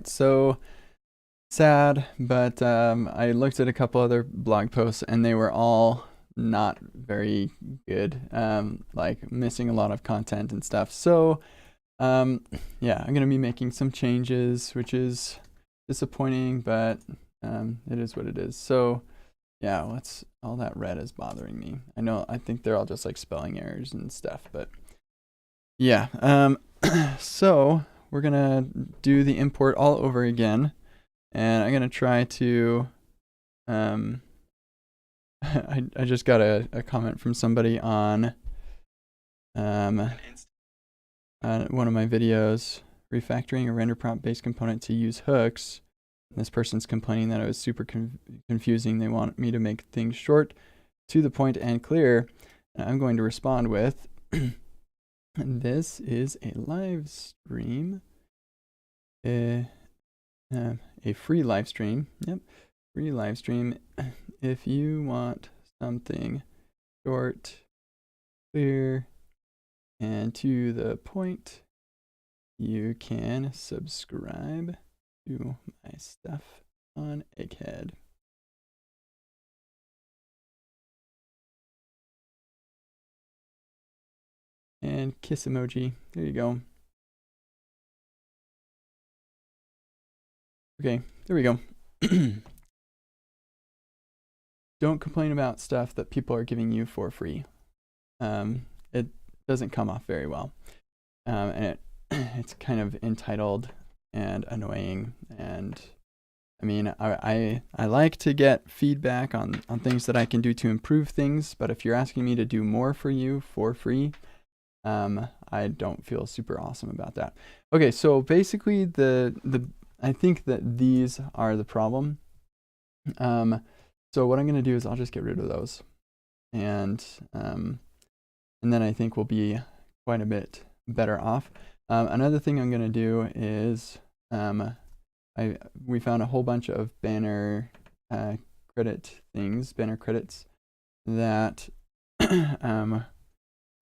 quite so sad, but I looked at a couple other blog posts and they were all not very good, like missing a lot of content and stuff. So yeah, I'm gonna be making some changes, which is disappointing, but it is what it is. So yeah, all that red is bothering me. I think they're all just like spelling errors and stuff, but yeah. So we're gonna do the import all over again, and I'm gonna try to I just got a comment from somebody on one of my videos, refactoring a render prompt based component to use hooks. This person's complaining that it was super confusing. They want me to make things short, to the point, and clear. And I'm going to respond with, this is a live stream, a free live stream. Yep, free live stream. If you want something short, clear, and to the point, you can subscribe to my stuff on Egghead. And kiss emoji. There you go. Okay, there we go. Don't complain about stuff that people are giving you for free. It doesn't come off very well. And it's kind of entitled and annoying. And I mean, I like to get feedback on things that I can do to improve things, but if you're asking me to do more for you for free, I don't feel super awesome about that. Okay, so basically I think that these are the problem. So what I'm gonna do is I'll just get rid of those, and then I think we'll be quite a bit better off. Another thing I'm gonna do is we found a whole bunch of banner credits that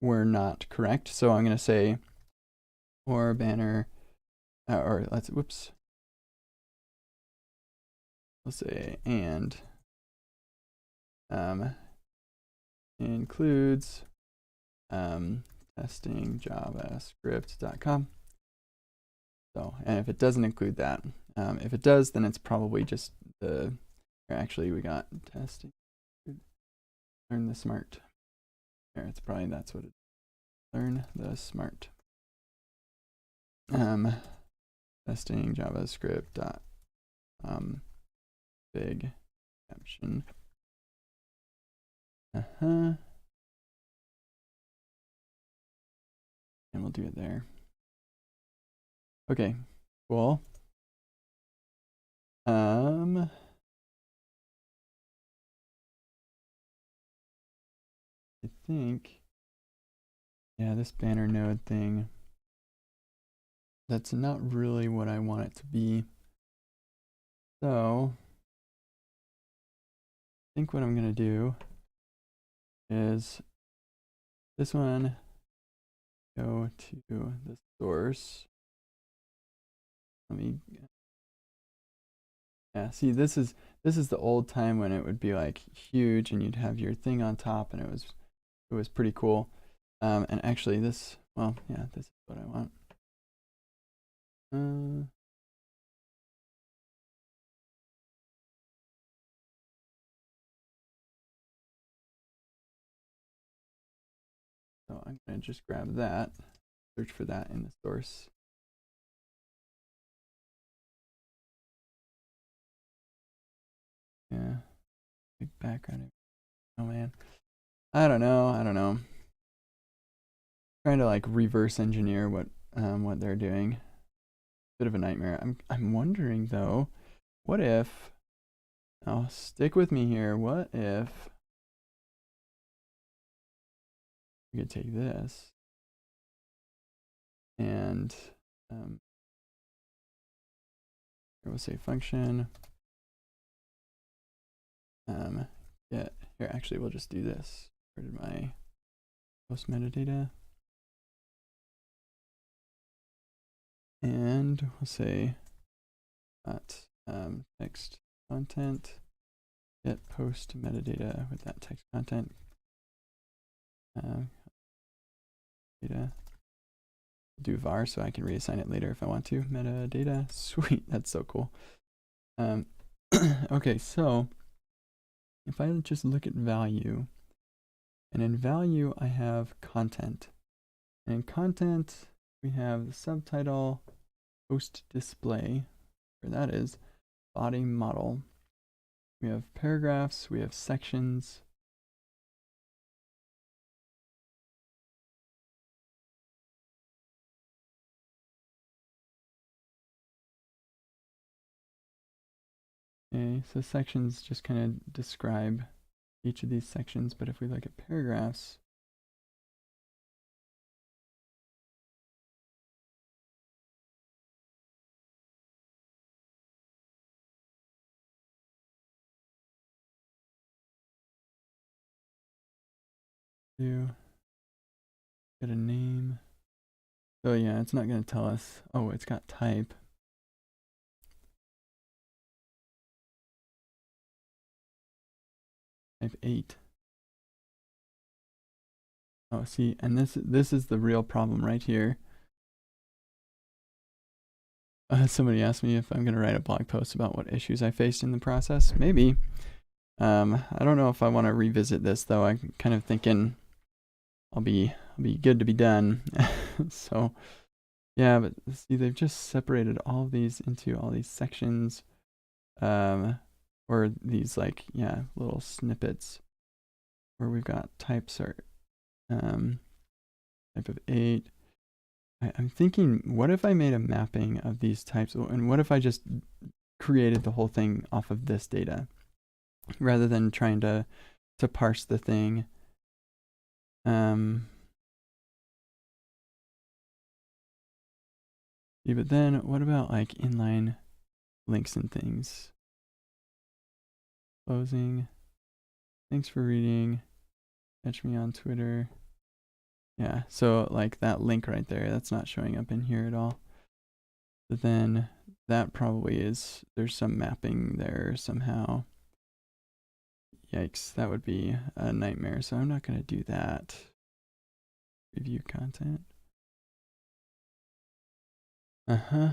were not correct. So I'm gonna say or banner let's say and includes testing javascript.com. So, and if it doesn't include that, if it does, then it's probably just actually we got testing, learn the smart. There, it's probably, that's what it is. Learn the smart. Testing javascript. Big caption. And we'll do it there. Okay, cool. I think, yeah, this banner node thing, that's not really what I want it to be. So I think what I'm gonna do is this one, go to the source. Yeah, see, this is the old time when it would be like huge and you'd have your thing on top, and it was pretty cool. And actually this, well, yeah, this is what I want. So I'm gonna just grab that, search for that in the source. Yeah, big background. Oh man, I don't know. Trying to like reverse engineer what they're doing. Bit of a nightmare. I'm wondering though, what if, now stick with me here, what if we could take this and here we'll say function get, here actually we'll just do this. Where did my post metadata? And we'll say text content, get post metadata with that text content. Data. Do var so I can reassign it later if I want to. Metadata, sweet, that's so cool. Okay, so if I just look at value, and in value I have content. And in content we have the subtitle, post display, where that is, body model. We have paragraphs, we have sections. Okay, so sections just kind of describe each of these sections, but if we look at paragraphs, do get a name. So yeah, it's not going to tell us, oh, it's got type. Type 8. Oh, see, and this is the real problem right here. Somebody asked me if I'm going to write a blog post about what issues I faced in the process. Maybe. I don't know if I want to revisit this though. I'm kind of thinking I'll be good to be done. So yeah, but see, they've just separated all of these into all these sections, or these like, yeah, little snippets where we've got types are type of 8. I'm thinking, what if I made a mapping of these types, and what if I just created the whole thing off of this data rather than trying to parse the thing. Yeah, but then what about like inline links and things? Closing. Thanks for reading. Catch me on Twitter. Yeah, so like that link right there, that's not showing up in here at all. But then that probably is, there's some mapping there somehow. Yikes, that would be a nightmare, so I'm not going to do that. Review content. Uh-huh.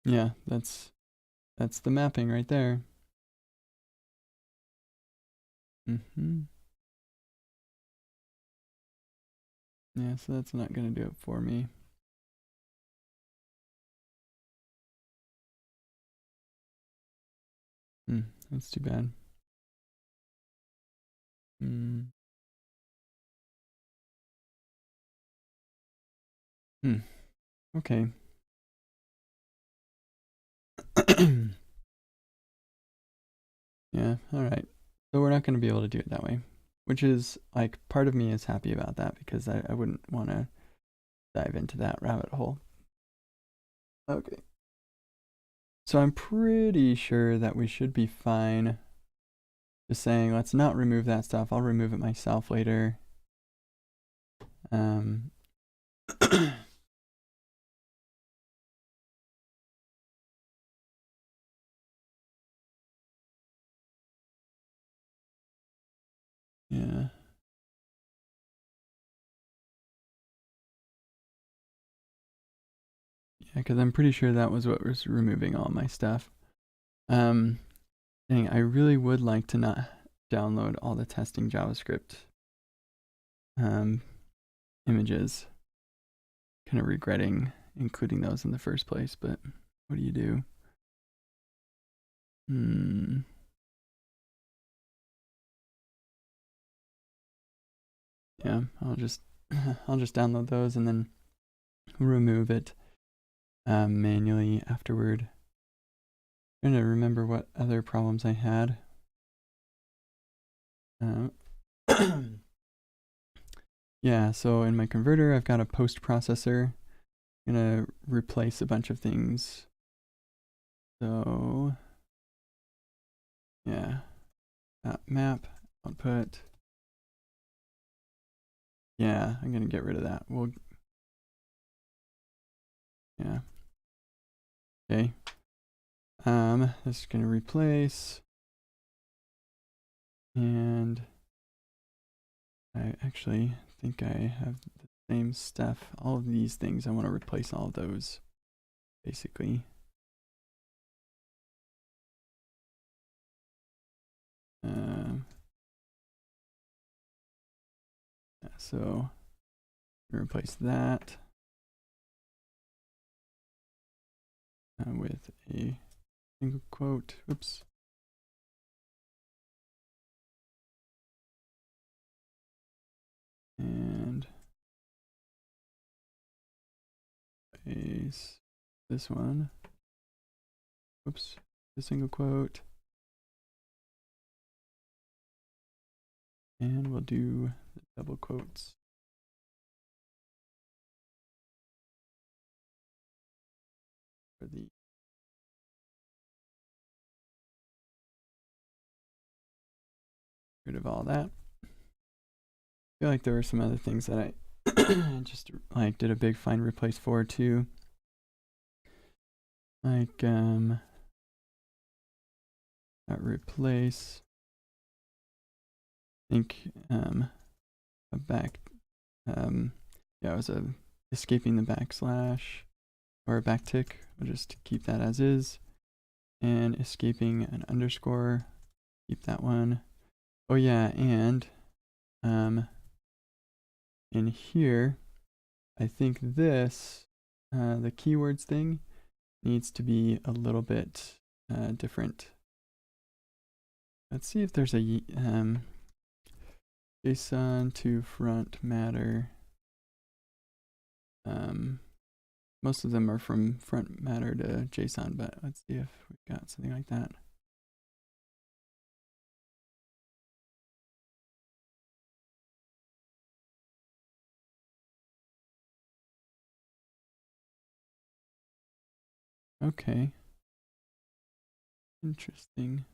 Yeah, that's the mapping right there. Mm-hmm. Yeah, so that's not going to do it for me. That's too bad. Okay. Yeah, all right. So we're not going to be able to do it that way, which is like part of me is happy about that because I wouldn't want to dive into that rabbit hole. Okay. So I'm pretty sure that we should be fine. Just saying, let's not remove that stuff. I'll remove it myself later. Yeah. Yeah, because I'm pretty sure that was what was removing all my stuff. Dang, I really would like to not download all the testing JavaScript images. Kind of regretting including those in the first place, but what do you do? Yeah, I'll just download those and then remove it manually afterward. I'm trying to remember what other problems I had. Yeah, so in my converter, I've got a post processor. I'm gonna replace a bunch of things. So yeah, map output. Yeah, I'm gonna get rid of that. Yeah. Okay. This is gonna replace, and I actually think I have the same stuff. All of these things, I want to replace all of those, basically. So replace that with a single quote. Oops. And paste this one. Oops. The single quote. And we'll do the double quotes. For the rid of all that. I feel like there were some other things that I just like did a big find replace for too. Like that replace. I think a back yeah, it was a escaping the backslash or a backtick. We'll just keep that as is. And escaping an underscore, keep that one. Oh yeah, and in here, I think this the keywords thing needs to be a little bit different. Let's see if there's a JSON to front matter. Most of them are from front matter to JSON, but let's see if we've got something like that. Okay. Interesting.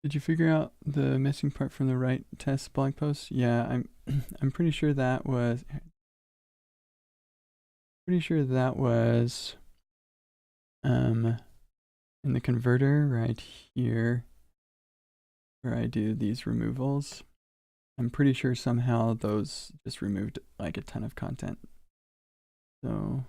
Did you figure out the missing part from the right test blog post? Yeah, I'm pretty sure that was in the converter right here where I do these removals. I'm pretty sure somehow those just removed like a ton of content. So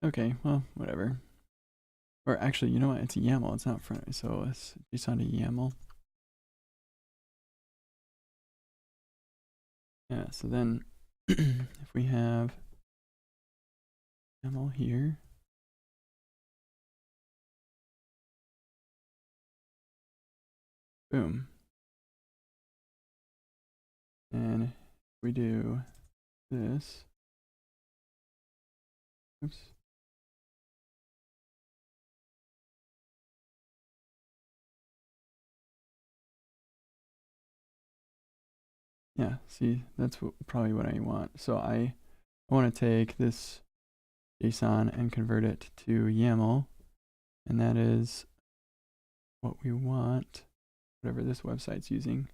okay, well, whatever. Or actually, you know what? It's a YAML. It's not front. So it's JSON to YAML. Yeah. So then, if we have YAML here, boom. And if we do this, oops. Yeah, see, that's probably what I want. So I want to take this JSON and convert it to YAML, and that is what we want, whatever this website's using.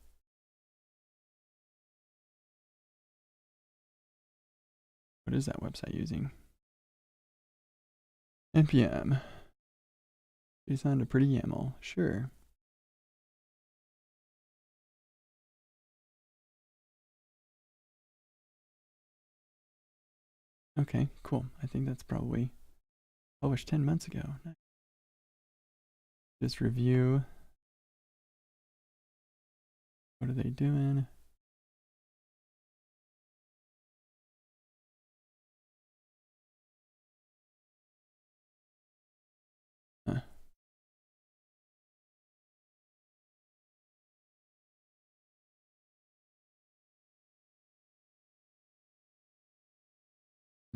What is that website using? NPM. JSON to pretty YAML, sure. Okay, cool. I think that's probably published 10 months ago. Just review. What are they doing?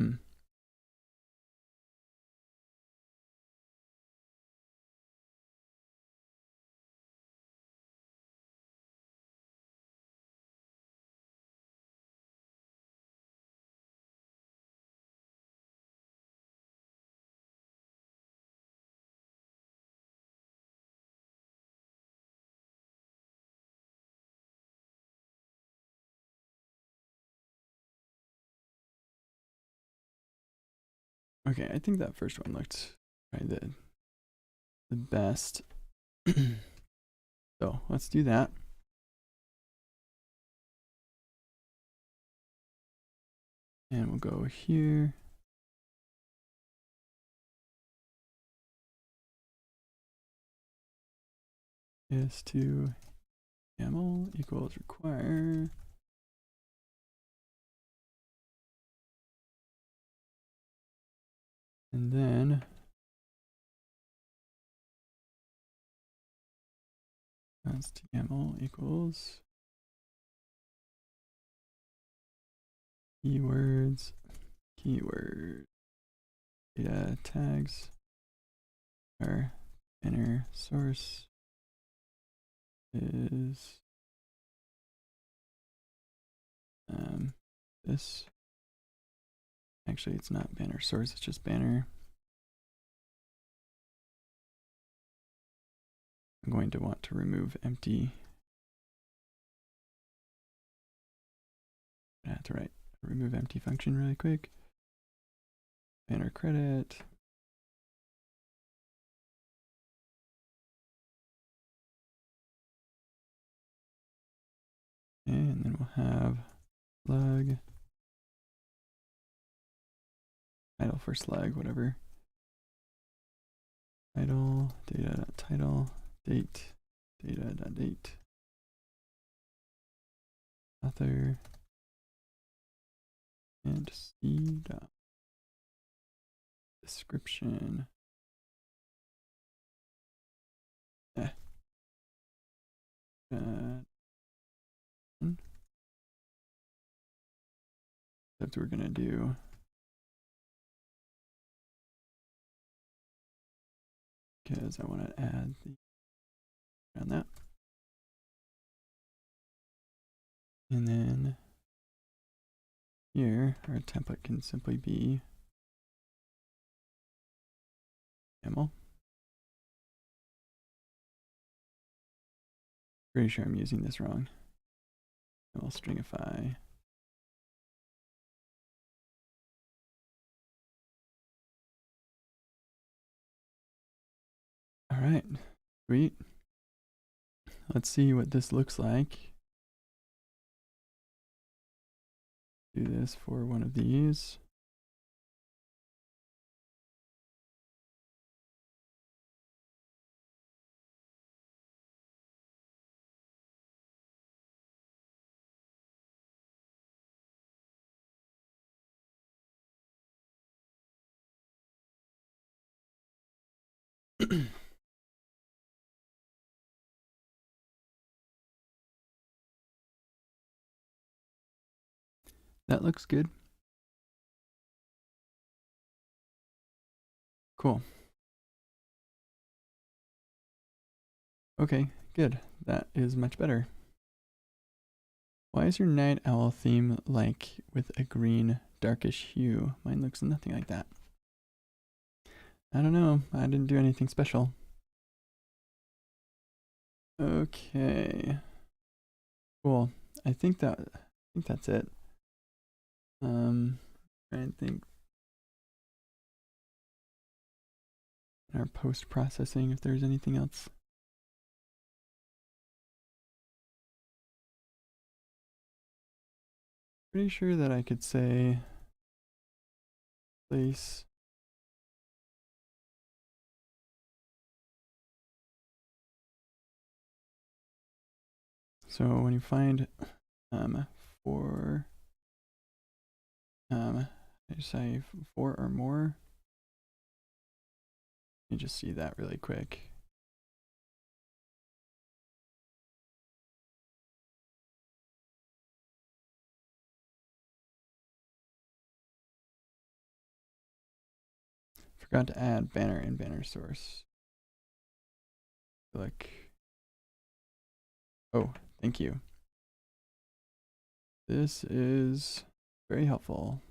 Hmm. Okay, I think that first one looked probably the best. So let's do that. And we'll go here. Is to YAML equals require. And then that's to YAML equals keywords, keyword data tags, our banner source is this. Actually, it's not banner source, it's just banner. I'm going to want to remove empty. I have to write remove empty function really quick. Banner credit. And then we'll have slug. Title for slug, whatever. Title, data.title, date, data.date. Author. And C dot description. That's what we're gonna do. Because I want to add the around that. And then here our template can simply be YAML. Pretty sure I'm using this wrong. YAML stringify. All right, sweet. Let's see what this looks like. Do this for one of these. That looks good. Cool. Okay, good. That is much better. Why is your night owl theme like with a green darkish hue? Mine looks nothing like that. I don't know. I didn't do anything special. Okay. Cool. I think that's it. I think in our post processing if there's anything else. Pretty sure that I could say place so when you find I say 4 or more, you just see that really quick. Forgot to add banner and banner source. Click. Oh, thank you. This is very helpful.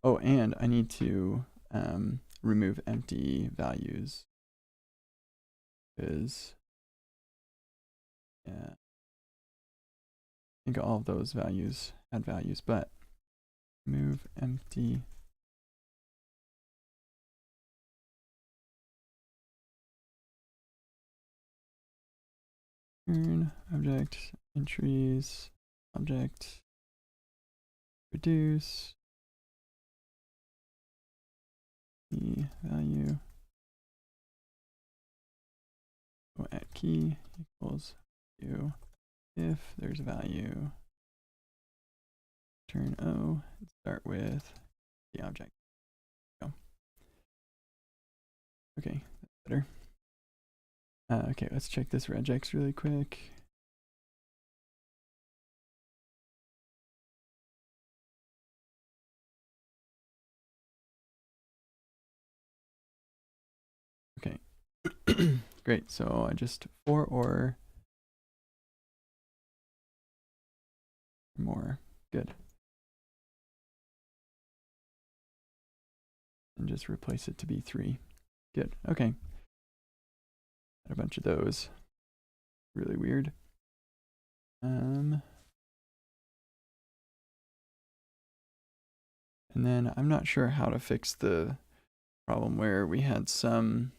Oh, and I need to remove empty values. Because, yeah, I think all of those values had values, but remove empty. Turn object entries, object reduce key value at key equals value. If there's a value, turn O and start with the object. Go. Okay, that's better. Okay, let's check this regex really quick. Okay, great. So I just for or more. Good. And just replace it to be 3. Good. Okay. Had a bunch of those. Really weird. And then I'm not sure how to fix the problem where we had some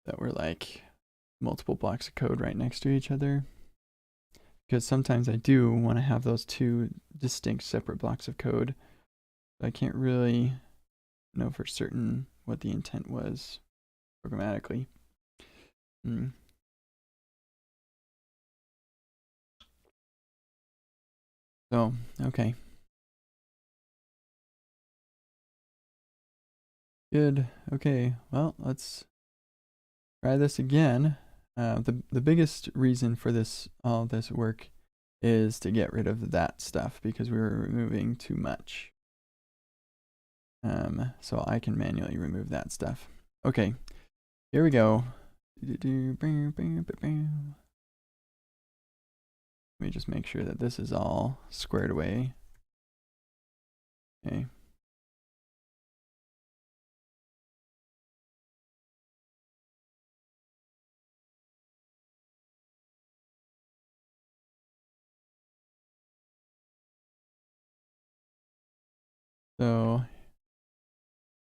that were like multiple blocks of code right next to each other. Because sometimes I do want to have those 2 distinct separate blocks of code. But I can't really know for certain what the intent was programmatically. So, okay. Good. Okay. Well, let's try this again. The biggest reason for all this work is to get rid of that stuff because we were removing too much. So I can manually remove that stuff. Okay, here we go. Let me just make sure that this is all squared away. Okay. So,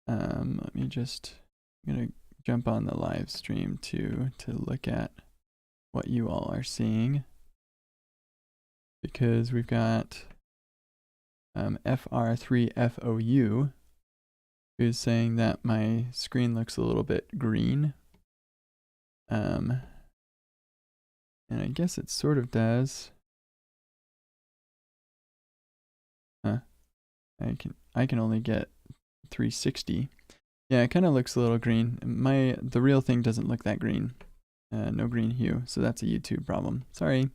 let me just, I'm gonna jump on the live stream to look at what you all are seeing, because we've got FR3FOU who's saying that my screen looks a little bit green. And I guess it sort of does. Huh. I can only get 360. Yeah, it kind of looks a little green. The real thing doesn't look that green. No green hue, so that's a YouTube problem. Sorry.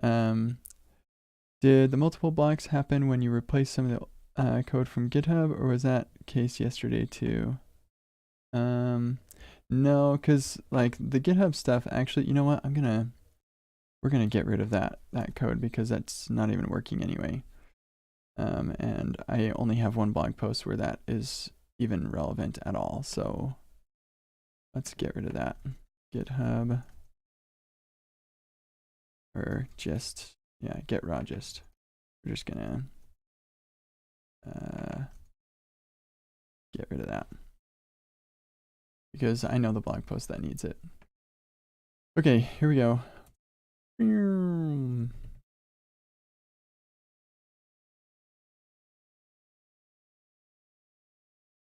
Did the multiple blocks happen when you replaced some of the code from GitHub, or was that case yesterday too? No, because like the GitHub stuff, actually, you know what? We're gonna get rid of that code because that's not even working anyway. And I only have one blog post where that is even relevant at all. So let's get rid of that. GitHub or gist. Yeah, get raw gist. We're just gonna get rid of that because I know the blog post that needs it. Okay, here we go.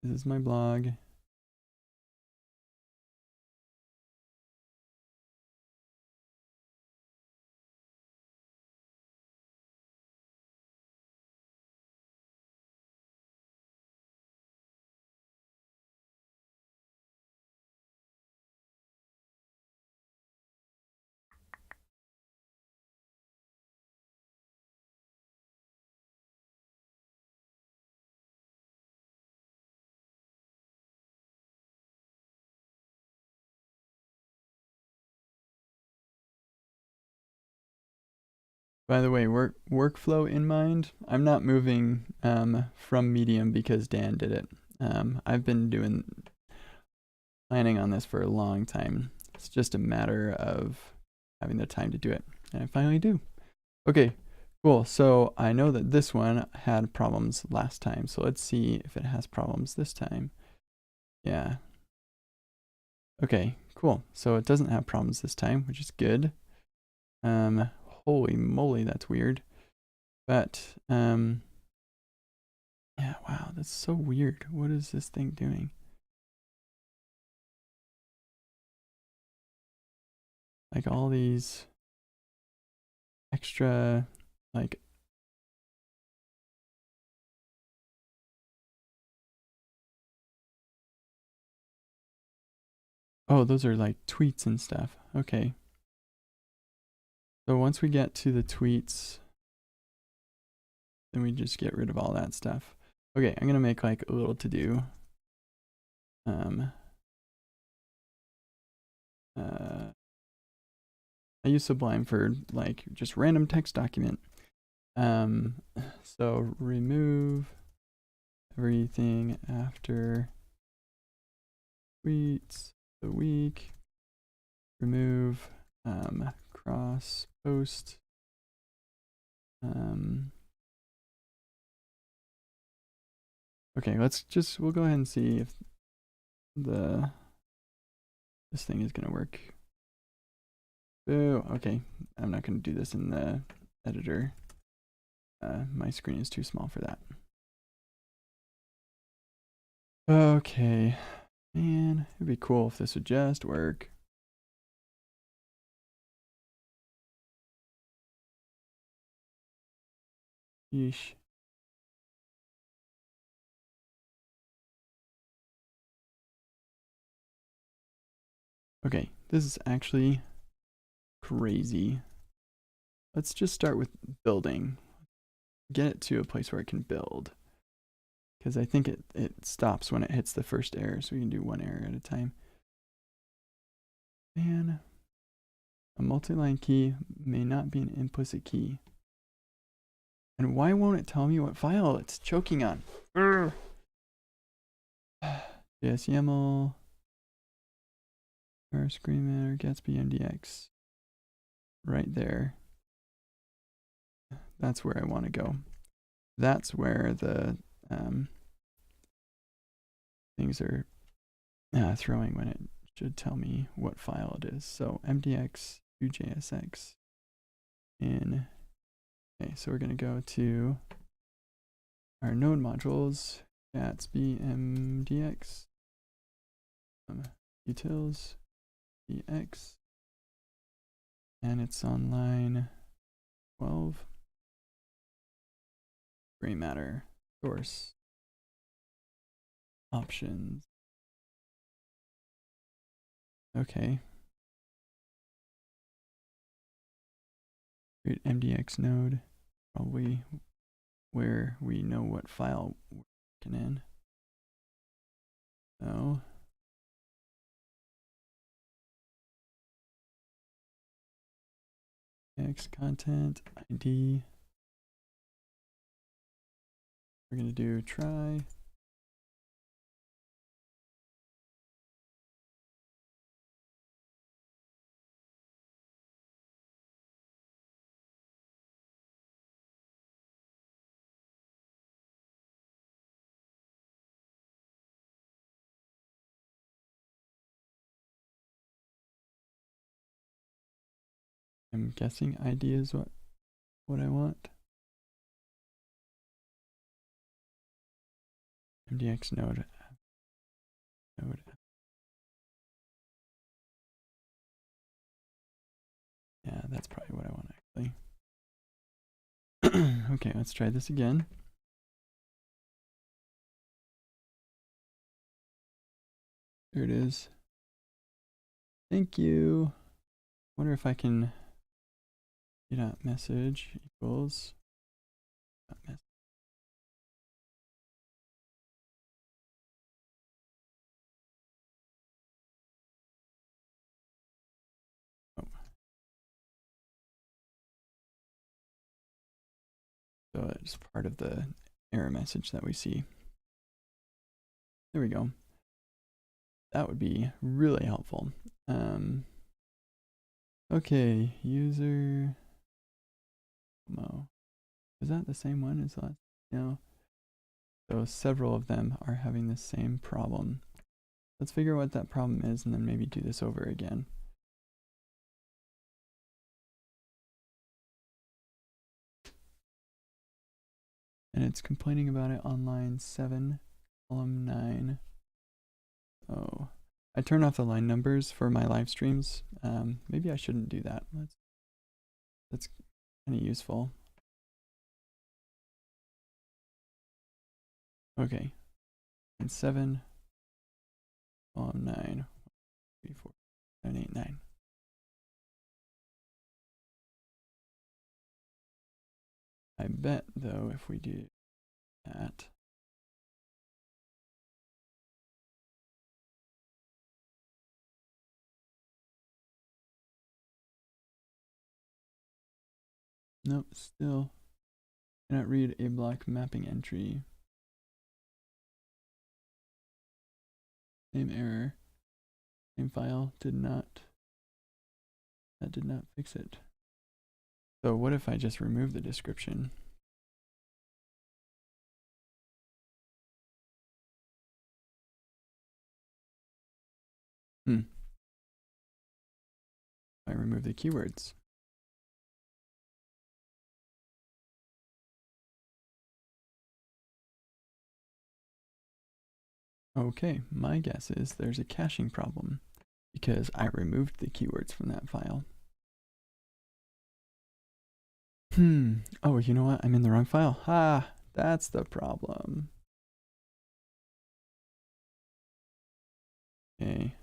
This is my blog. By the way, workflow in mind, I'm not moving from Medium because Dan did it. I've been planning on this for a long time. It's just a matter of having the time to do it, and I finally do. Okay, cool. So I know that this one had problems last time, so let's see if it has problems this time. Yeah. Okay, cool. So it doesn't have problems this time, which is good. Holy moly, that's weird. But yeah, wow, that's so weird. What is this thing doing? Like all these extra, like, oh, those are like tweets and stuff. Okay. So once we get to the tweets, then we just get rid of all that stuff. Okay, I'm gonna make like a little to-do. I use Sublime for like just random text document. So remove everything after tweets the week. Remove cross post. Okay, we'll go ahead and see if this thing is gonna work. Boo, okay, I'm not gonna do this in the editor. My screen is too small for that. Okay, man, it'd be cool if this would just work. Yeesh. Okay, this is actually crazy. Let's just start with building. Get it to a place where it can build. Because I think it stops when it hits the first error, so we can do one error at a time. Man, a multi-line key may not be an implicit key. And why won't it tell me what file it's choking on? JSYAML, or screen matter, Gatsby MDX. Right there. That's where I want to go. That's where the things are throwing when it should tell me what file it is. So MDX to JSX in. Okay, so we're going to go to our node modules, Gatsby MDX, utils, DX, and it's on line 12. Gray matter, source, options. Okay. Create MDX node, probably where we know what file we're working in. So X content ID. We're going to do try. I'm guessing ID is what I want. MDX node. Yeah, that's probably what I want actually. Okay, let's try this again. Here it is. Thank you. Wonder if I can get out message equals message. Oh. So it's part of the error message that we see. There we go. That would be really helpful. Okay, user. Is that the same one as last? No. So several of them are having the same problem. Let's figure out what that problem is and then maybe do this over again. And it's complaining about it on line 7, column 9. Oh, I turned off the line numbers for my live streams. Maybe I shouldn't do that. That's kind of useful. Okay, and 7, column 9, 3, 4, 7, 8, 9. I bet though if we do that, nope, still cannot read a block mapping entry. Same error, same file, that did not fix it. So what if I just remove the description? I remove the keywords. Okay, my guess is there's a caching problem because I removed the keywords from that file. Oh, you know what? I'm in the wrong file. Ah, that's the problem. Okay.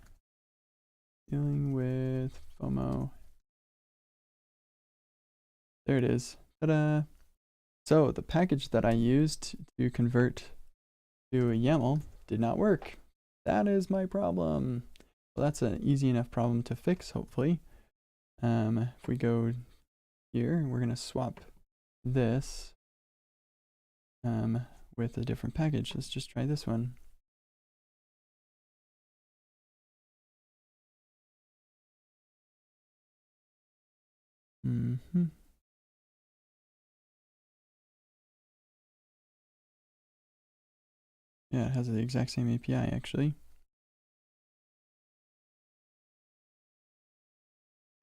Dealing with FOMO. There it is. Ta-da! So the package that I used to convert to a YAML did not work. That is my problem. Well, that's an easy enough problem to fix, hopefully. If we go here, we're going to swap this with a different package. Let's just try this one. Yeah, it has the exact same API actually.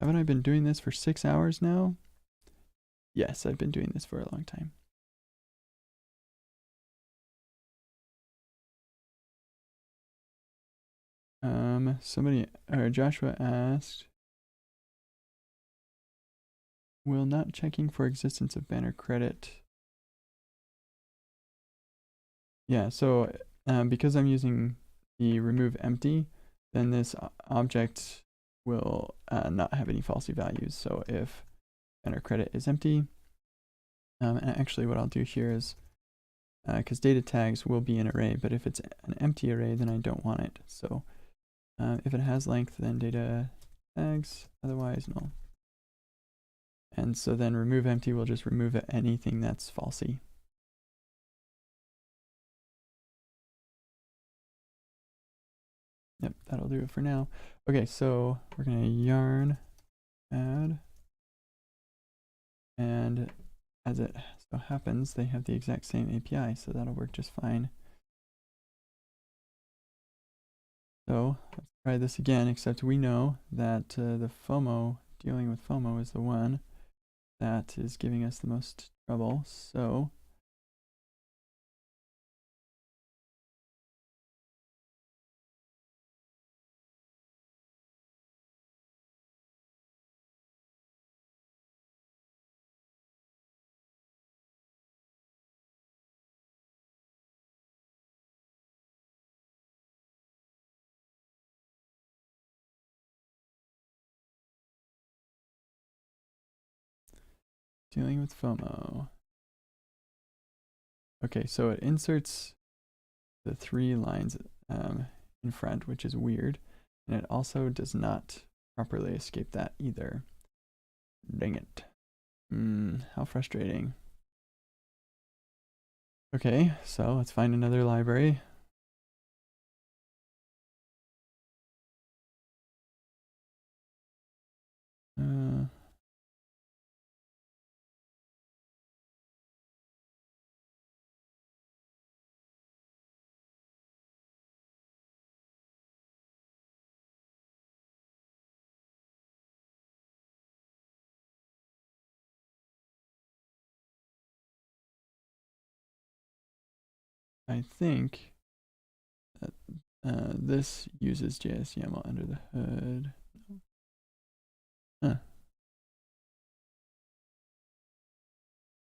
Haven't I been doing this for 6 hours now? Yes, I've been doing this for a long time. Joshua asked, will not checking for existence of banner credit? Yeah, so because I'm using the remove empty, then this object will not have any falsy values. So if banner credit is empty, and actually what I'll do here is, because data tags will be an array, but if it's an empty array, then I don't want it. So if it has length, then data tags, otherwise null. And so then remove empty will just remove anything that's falsy. Yep, that'll do it for now. Okay, so we're gonna yarn add, and as it so happens, they have the exact same API, so that'll work just fine. So let's try this again, except we know that the FOMO, dealing with FOMO, is the one that is giving us the most trouble. So dealing with FOMO. Okay, so it inserts the 3 lines in front, which is weird. And it also does not properly escape that either. Dang it. How frustrating. Okay, so let's find another library. I think that this uses JS YAML under the hood. Huh.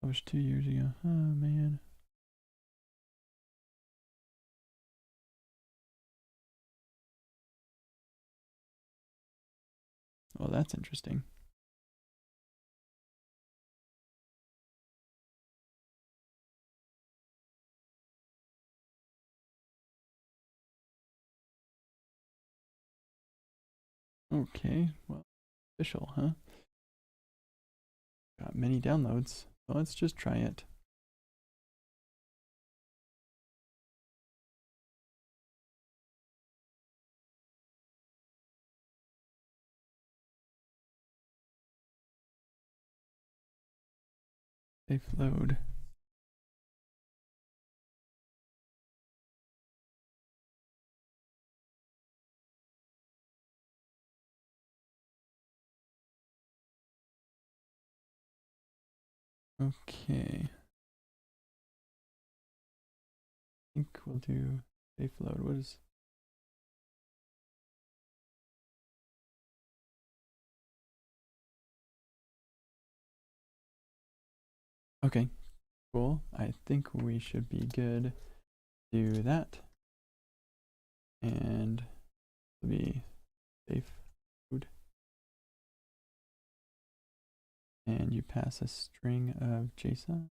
That was 2 years ago. Oh, man. Well, that's interesting. Okay, well, official, huh? Got many downloads. So let's just try it. Safe load. Okay. I think we'll do safe load. What is... Okay, cool. I think we should be good. Do that. And it'll be safe load. And you pass a string of JSON.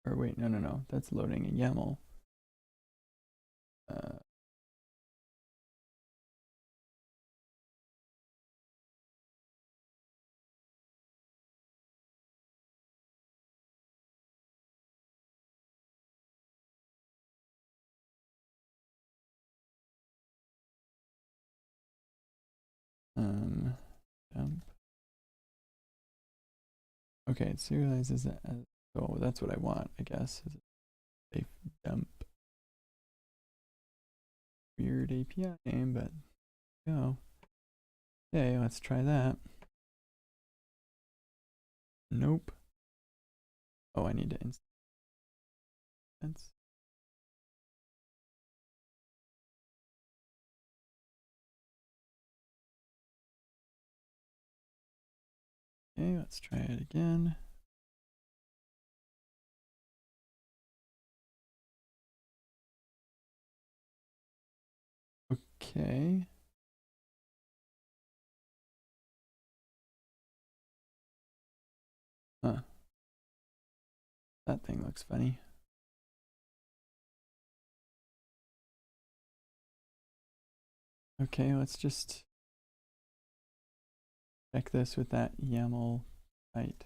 Or wait, no. That's loading a YAML. Dump. Okay, it serializes that as, oh, that's what I want, I guess. Is it safe dump? Weird API name, but go. Okay, let's try that. Nope. Oh, I need to instance. Okay, let's try it again. Okay. Huh. That thing looks funny. Okay, let's just check this with that YAML type.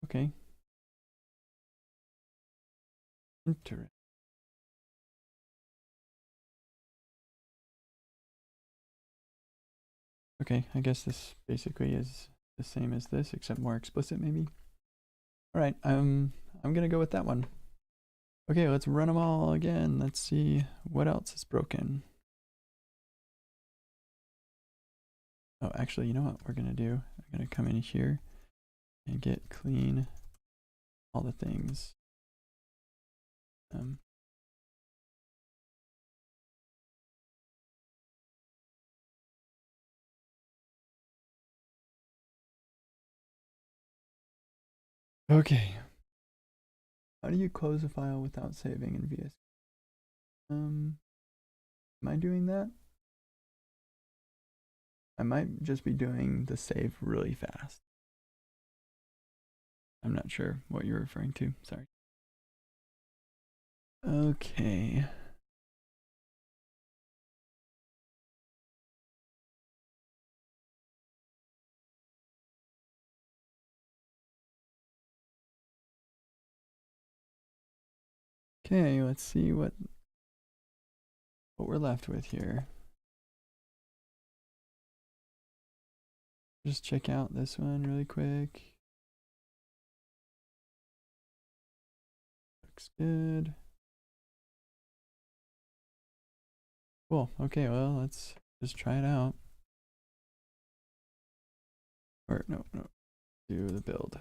Okay. Interesting. Okay, I guess this basically is the same as this, except more explicit maybe. All right, I'm gonna go with that one. Okay, let's run them all again. Let's see what else is broken. Oh, actually, you know what we're gonna do? I'm gonna come in here and get clean all the things. Okay. How do you close a file without saving in VS? Am I doing that? I might just be doing the save really fast. I'm not sure what you're referring to. Sorry. Okay. Okay, let's see what we're left with here. Just check out this one really quick. Looks good. Cool. Okay, well, let's just try it out. Or no, do the build.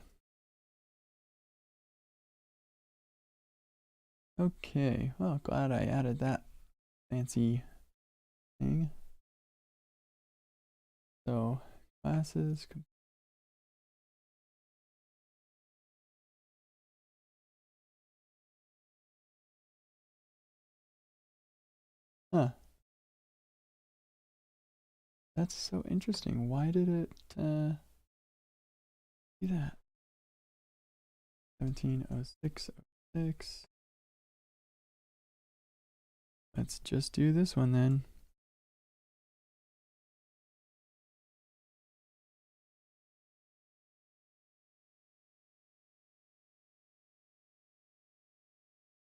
Okay, well, glad I added that fancy thing. So, classes. Huh. That's so interesting. Why did it do that? 170606. Let's just do this one then.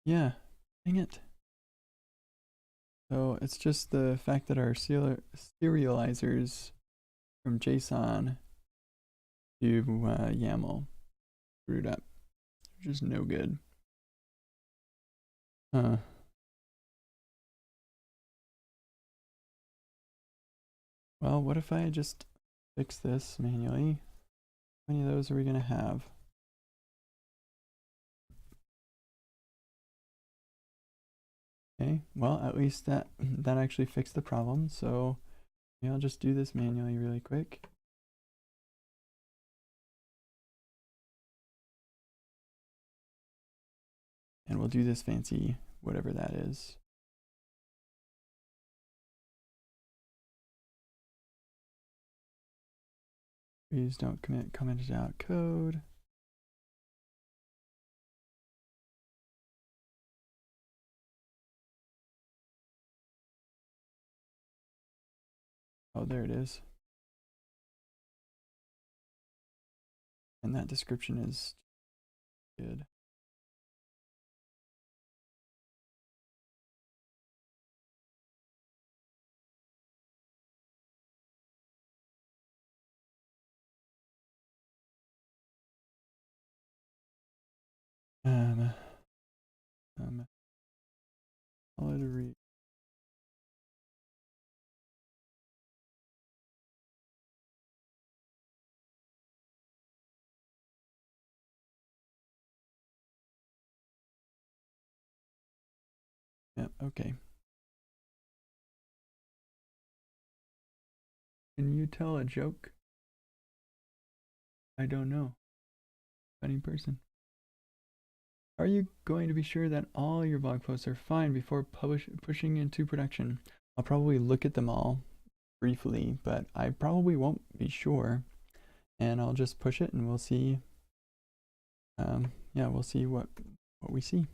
Yeah, dang it. So it's just the fact that our serializers from JSON to YAML screwed up, which is no good. Huh. Well, what if I just fix this manually? How many of those are we going to have? Okay, well, at least that actually fixed the problem. So maybe I'll just do this manually really quick. And we'll do this fancy whatever that is. Please don't commit commented out code. Oh, there it is. And that description is good. I'll let it read. Yep, okay. Can you tell a joke? I don't know. Funny person. Are you going to be sure that all your blog posts are fine before pushing into production? I'll probably look at them all briefly, but I probably won't be sure. And I'll just push it and we'll see. Yeah, we'll see what we see.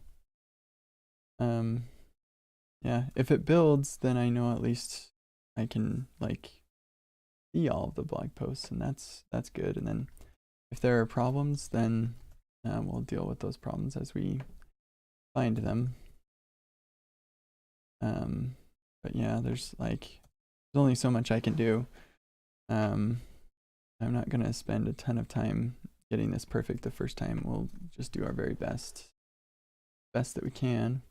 Yeah, if it builds, then I know at least I can like see all of the blog posts, and that's good. And then if there are problems, then we'll deal with those problems as we find them. But yeah, there's only so much I can do. I'm not gonna spend a ton of time getting this perfect the first time. We'll just do our very best that we can.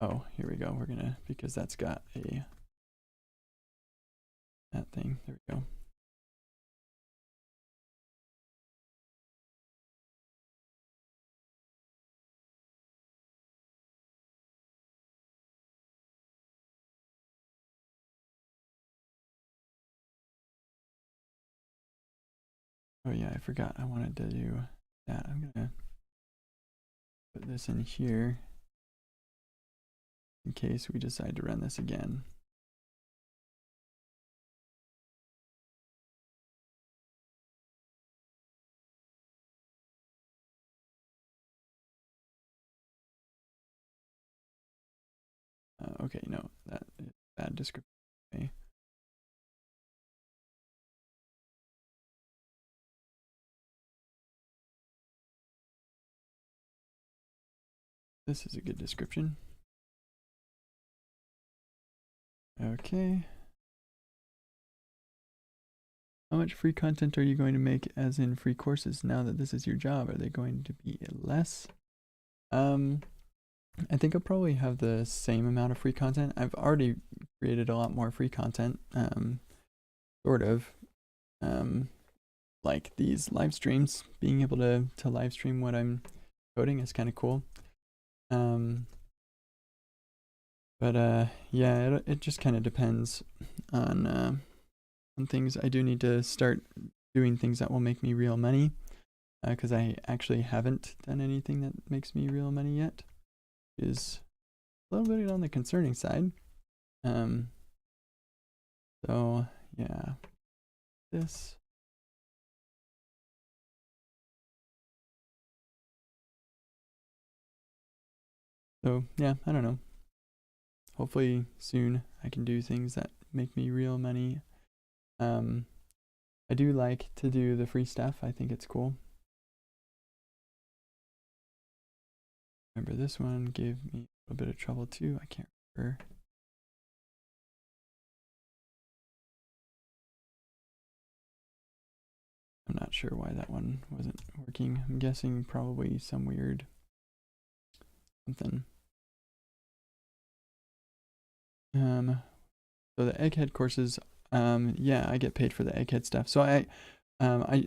Oh, here we go. We're gonna, because that's got that thing. There we go. Oh yeah, I forgot I wanted to do that. I'm gonna put this in here in case we decide to run this again. Okay, no, that is bad description. Okay. This is a good description. Okay. How much free content are you going to make, as in free courses, now that this is your job? Are they going to be less? I think I'll probably have the same amount of free content. I've already created a lot more free content, sort of. Like these live streams, being able to live stream what I'm coding is kind of cool. But yeah, it just kind of depends on things. I do need to start doing things that will make me real money, because I actually haven't done anything that makes me real money yet, which is a little bit on the concerning side. So yeah, this. So yeah, I don't know. Hopefully soon I can do things that make me real money. I do like to do the free stuff. I think it's cool. Remember this one gave me a little bit of trouble too. I can't remember. I'm not sure why that one wasn't working. I'm guessing probably some weird something. So the egghead courses, yeah, I get paid for the egghead stuff. So I'll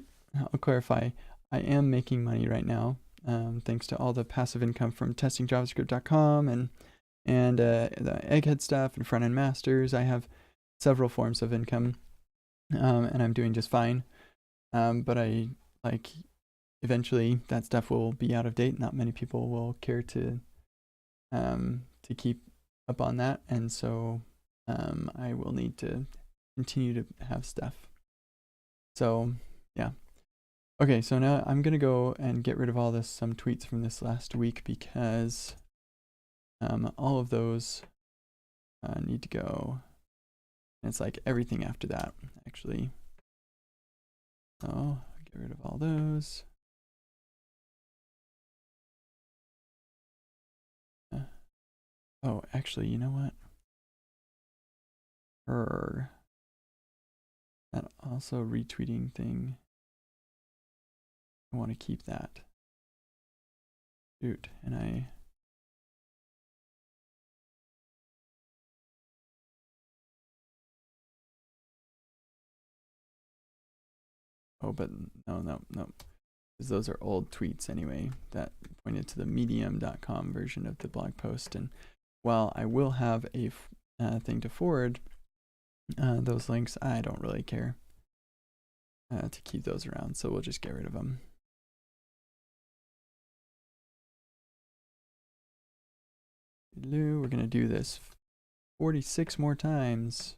clarify. I am making money right now, thanks to all the passive income from testingjavascript.com and the egghead stuff and front end masters. I have several forms of income, and I'm doing just fine. But I eventually that stuff will be out of date. Not many people will care to keep up on that, and so I will need to continue to have stuff. So yeah. Okay, so now I'm gonna go and get rid of some tweets from this last week, because all of those need to go. And it's like everything after that, actually. So get rid of all those. Oh, actually, you know what? That also retweeting thing. I want to keep that. Shoot, and I. Oh, but no. Because those are old tweets anyway that pointed to the medium.com version of the blog post. And while I will have a thing to forward those links, I don't really care to keep those around. So we'll just get rid of them. We're going to do this 46 more times.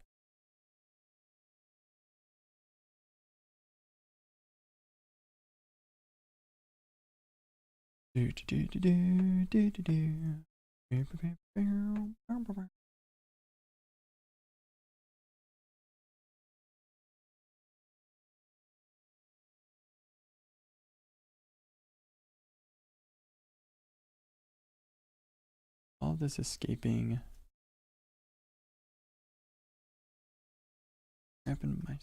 All this escaping happened to my.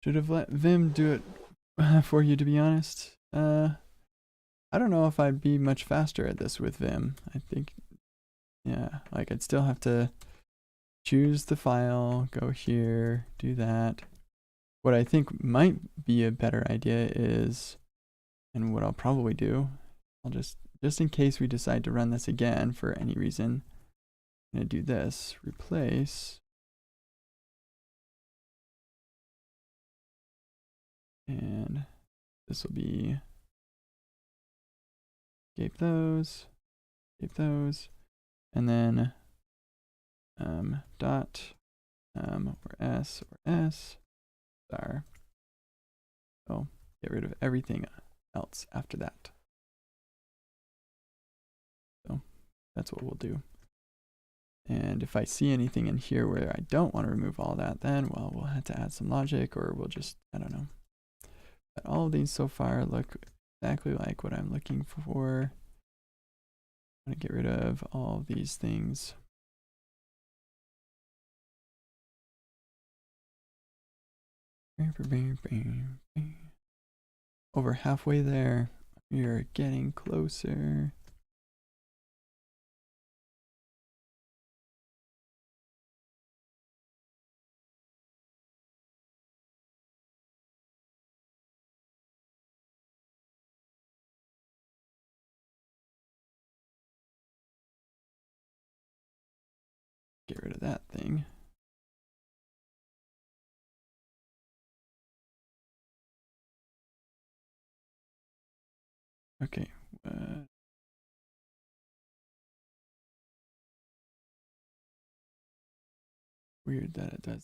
Should have let Vim do it for you, to be honest. I don't know if I'd be much faster at this with Vim. I think, yeah, like I'd still have to choose the file, go here, do that. What I think might be a better idea is, and what I'll probably do, I'll just in case we decide to run this again for any reason, I'm gonna do this, replace, and this will be escape those, and then dot or s star. So get rid of everything else after that. So that's what we'll do. And if I see anything in here where I don't want to remove all that, then, well, we'll have to add some logic, or we'll just, I don't know. But all of these so far look exactly like what I'm looking for. I'm going to get rid of all of these things. Over halfway there. We're getting closer. Get rid of that thing. Okay. Weird that it does.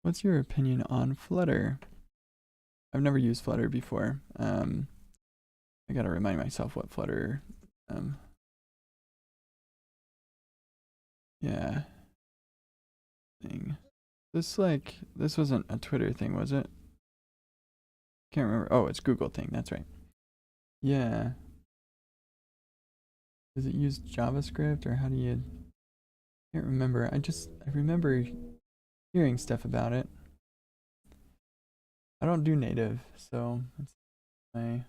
What's your opinion on Flutter? I've never used Flutter before. I gotta remind myself what Flutter, yeah, thing. This wasn't a Twitter thing, was it? Can't remember. Oh, it's Google thing. That's right. Yeah. Does it use JavaScript, or how do you? Can't remember. I remember hearing stuff about it. I don't do native, so that's my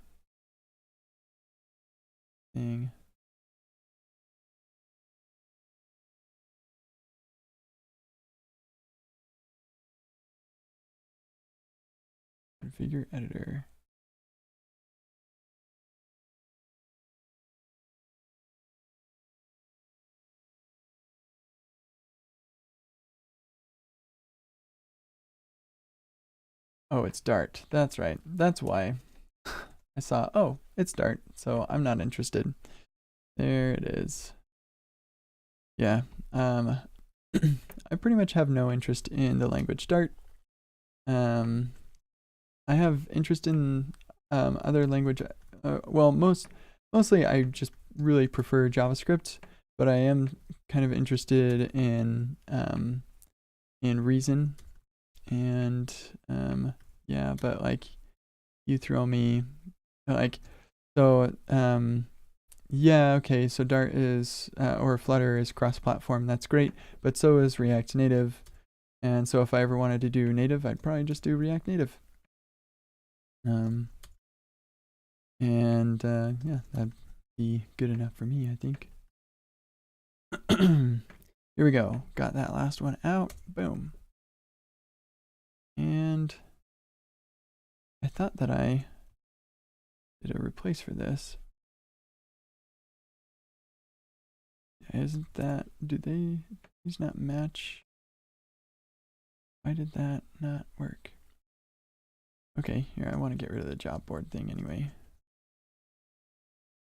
thing. Configure editor. Oh, it's Dart. That's right. That's why. I saw, oh, it's Dart, so I'm not interested. There it is. Yeah. I pretty much have no interest in the language Dart. I have interest in other language. Well, mostly I just really prefer JavaScript, but I am kind of interested in Reason, and yeah, but like you throw me like so yeah, okay, so Dart is or Flutter is cross-platform. That's great, but so is React Native. And so if I ever wanted to do native, I'd probably just do React Native. And yeah, that'd be good enough for me, I think. Here we go. Got that last one out. Boom. And I thought that I did a replace for this. Isn't that, do these not match? Why did that not work? Okay, here, I want to get rid of the job board thing anyway.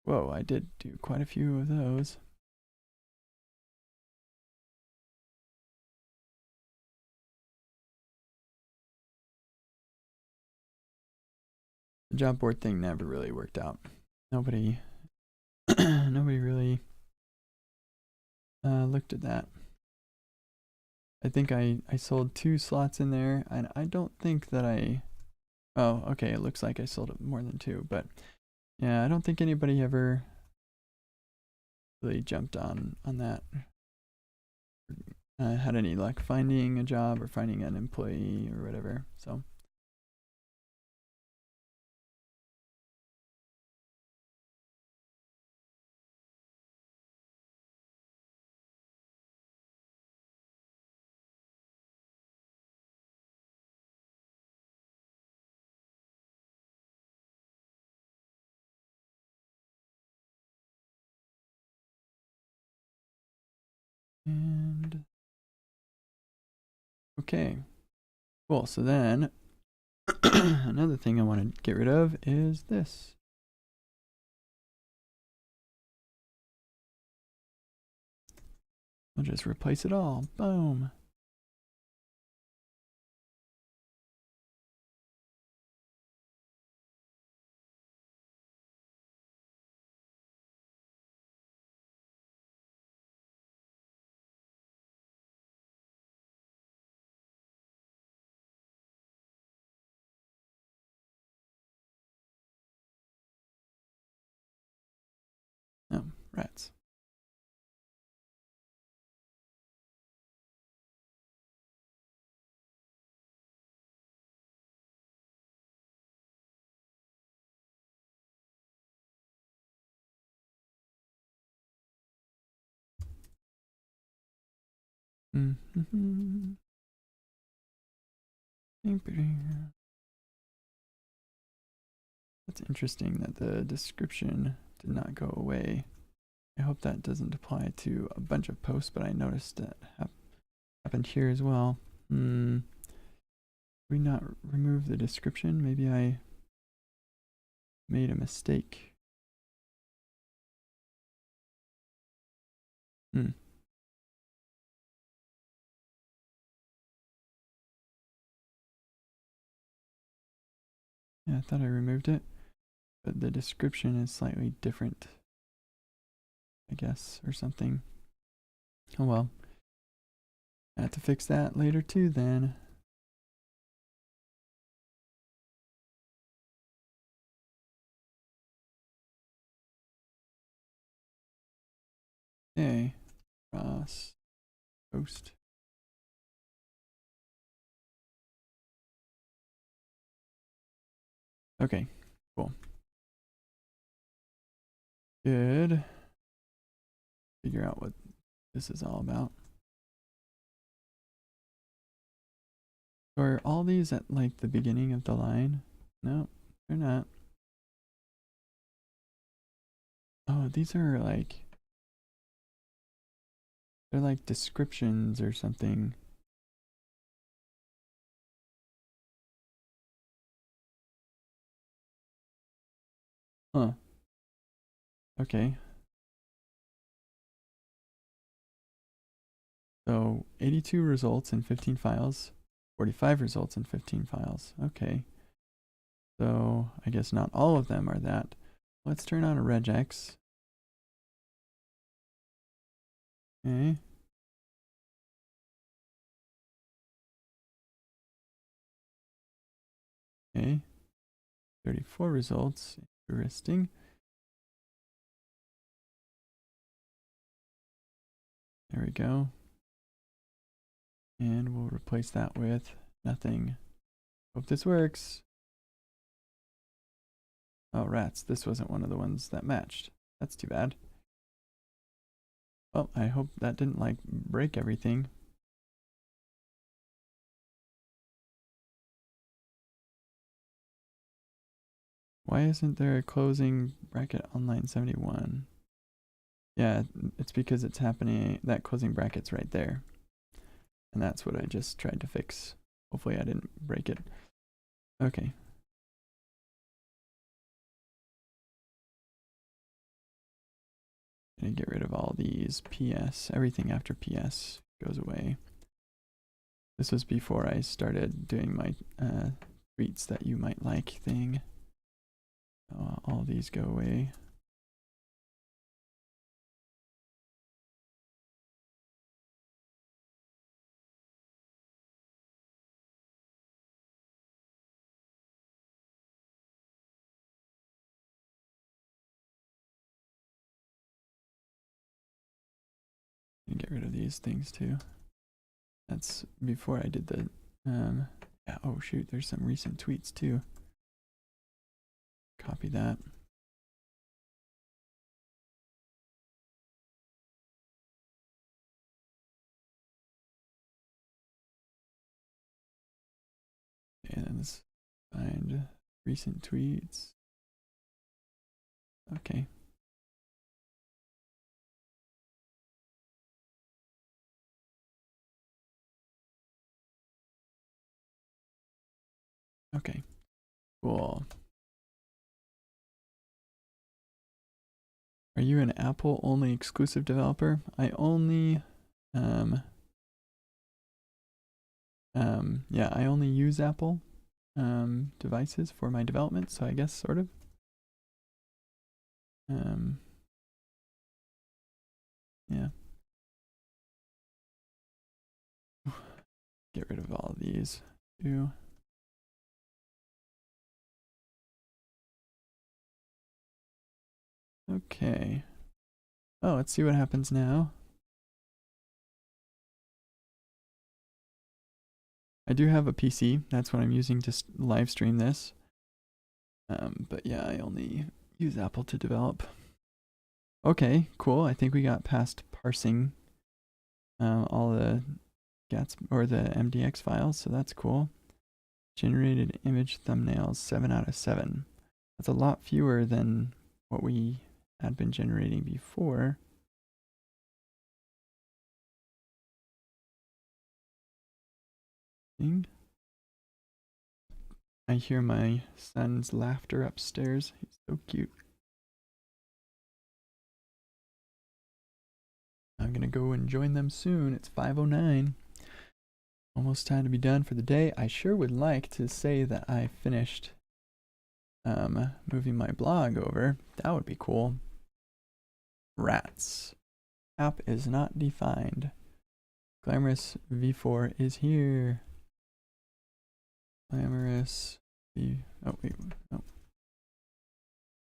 Whoa, I did do quite a few of those. The job board thing never really worked out. Nobody really looked at that. I think I sold 2 slots in there, and I don't think that oh, okay, it looks like I sold more than 2, but yeah, I don't think anybody ever really jumped on that. Had any luck finding a job or finding an employee or whatever, so. And okay, cool. So then another thing I want to get rid of is this. I'll just replace it all. Boom. rats. Mm-hmm. That's interesting that the description did not go away. I hope that doesn't apply to a bunch of posts, but I noticed that happened here as well. Did we not remove the description? Maybe I made a mistake. Yeah, I thought I removed it, but the description is slightly different, I guess, or something. Oh well. I have to fix that later too then. Okay. Cross post. Okay, cool. Good. Figure out what this is all about. So are all these at like the beginning of the line? No, they're not. Oh, these are like, they're like descriptions or something. Huh. Okay. So 82 results in 15 files, 45 results in 15 files. Okay. So I guess not all of them are that. Let's turn on a regex. Okay. Okay. 34 results. Interesting. There we go. And we'll replace that with nothing. Hope this works. Oh, rats. This wasn't one of the ones that matched. That's too bad. Well, I hope that didn't like break everything. Why isn't there a closing bracket on line 71? Yeah, it's because it's happening, that closing bracket's right there. And that's what I just tried to fix. Hopefully I didn't break it. Okay. Gonna get rid of all these PS. Everything after PS goes away. This was before I started doing my tweets that you might like thing. All these go away. And get rid of these things too. That's before I did the yeah, oh shoot, there's some recent tweets too. Copy that. And let's find recent tweets. Okay. Okay. Cool. Are you an Apple only exclusive developer? I only yeah, I only use Apple devices for my development, so I guess sort of. Yeah. Get rid of all of these too. Okay. Oh, let's see what happens now. I do have a PC. That's what I'm using to live stream this. But yeah, I only use Apple to develop. Okay, cool. I think we got past parsing all the GATS or the MDX files, so that's cool. Generated image thumbnails, 7 out of 7. That's a lot fewer than what we had been generating before. I hear my son's laughter upstairs. He's so cute. I'm gonna go and join them soon. It's 5:09. Almost time to be done for the day. I sure would like to say that I finished moving my blog over. That would be cool. Rats. App is not defined. Glamorous V4 is here. Glamorous oh wait, no.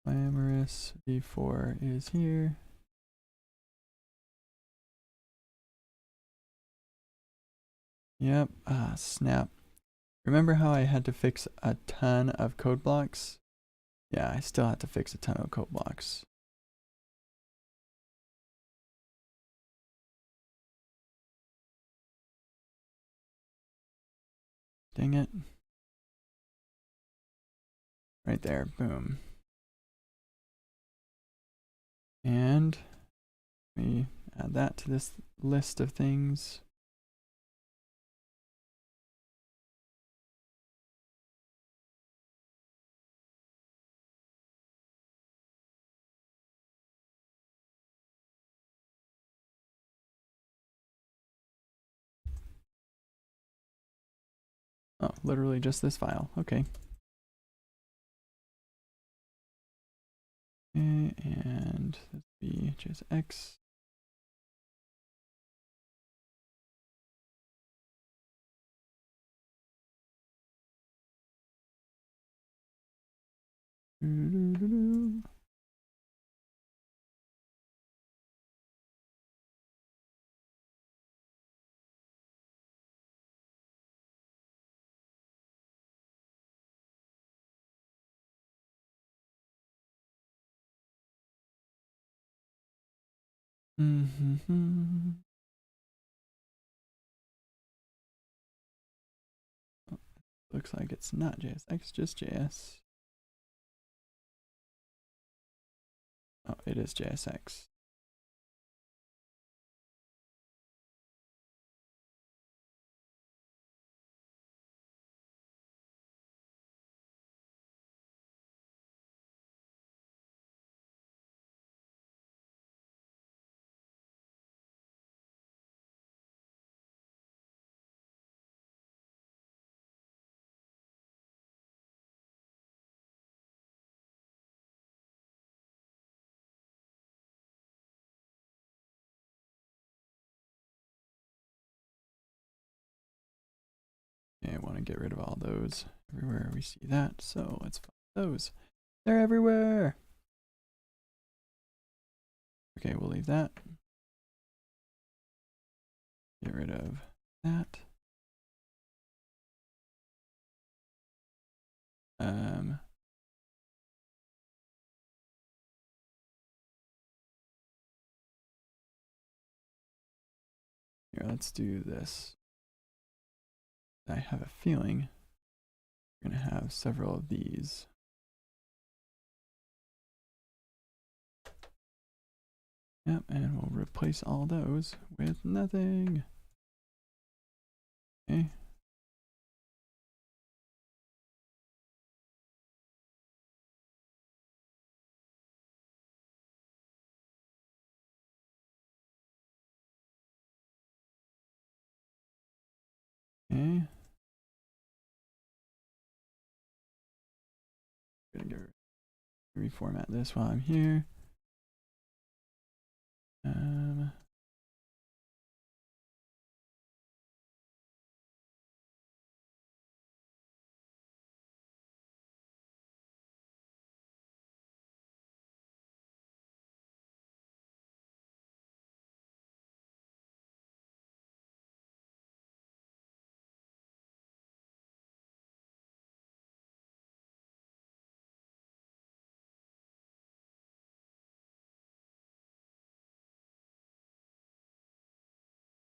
Glamorous V4 is here. Yep, snap. Remember how I had to fix a ton of code blocks? Yeah, I still have to fix a ton of code blocks. Dang it. Right there, boom. And we add that to this list of things. Oh, literally just this file. Okay. Okay, and this be JSX. Looks like it's not JSX, just JS. Oh, it is JSX. Okay, I want to get rid of all those everywhere we see that, so let's find those. They're everywhere. Okay, we'll leave that. Get rid of that. Here, let's do this. I have a feeling we're gonna have several of these. Yep, and we'll replace all those with nothing. Okay. Okay. Gonna reformat this while I'm here.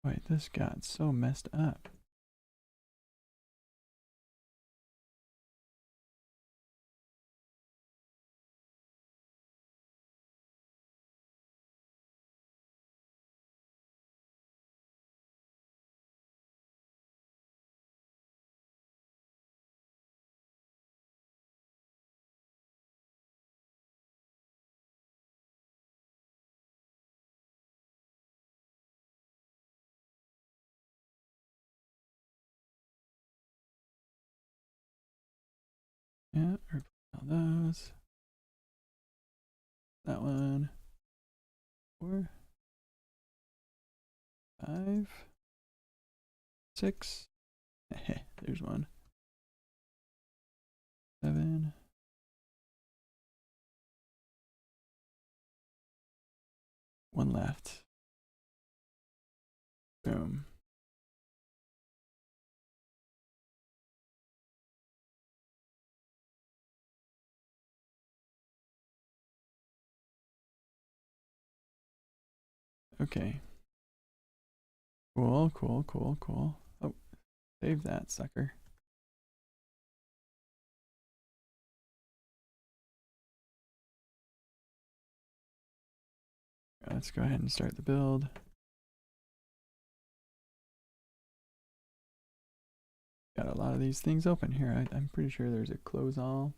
Wait, this got so messed up. Yeah, replace all those. That one. 4, 5, 6. There's one. 7. One left. Boom. Okay. Cool, cool, cool, cool. Oh, save that sucker. Let's go ahead and start the build. Got a lot of these things open here. I'm pretty sure there's a close all.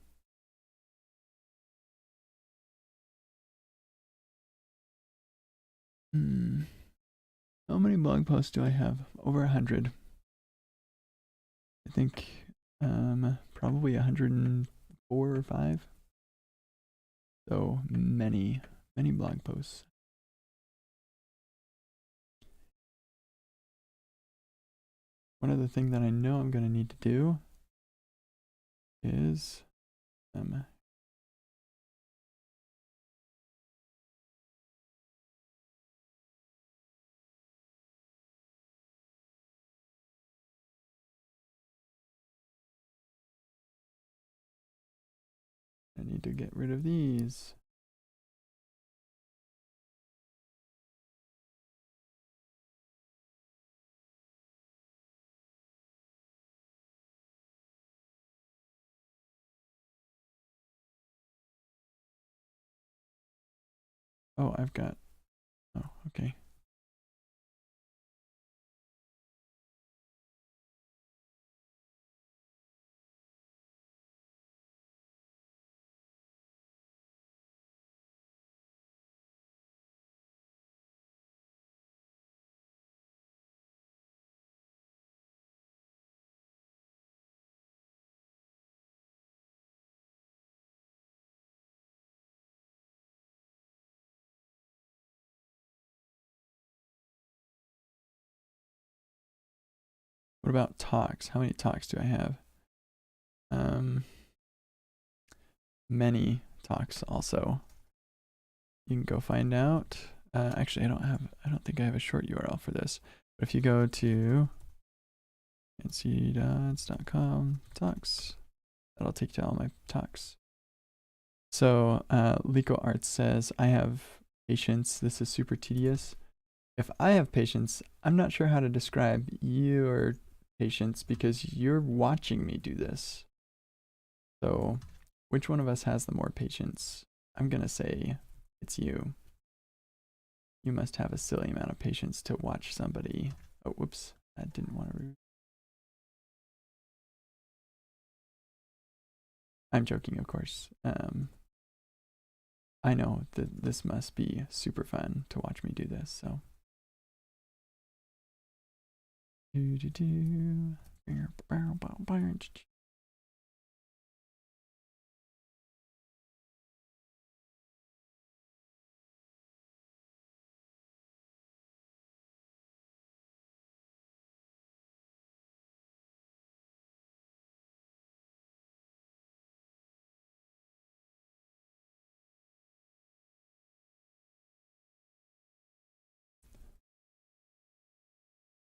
How many blog posts do I have? Over 100. I think probably 104 or 5. So many blog posts. One other thing that I know I'm going to need to do is I need to get rid of these. Oh, I've got, oh, okay. What about talks? How many talks do I have? Many talks also. You can go find out. Actually, I don't think I have a short URL for this. But if you go to fancydots.com talks, that'll take you to all my talks. So Lico Arts says, I have patience. This is super tedious. If I have patience, I'm not sure how to describe your patience because you're watching me do this. So which one of us has the more patience? I'm going to say it's you. You must have a silly amount of patience to watch somebody. Oh, whoops. I didn't want to. I'm joking, of course. I know that this must be super fun to watch me do this, so.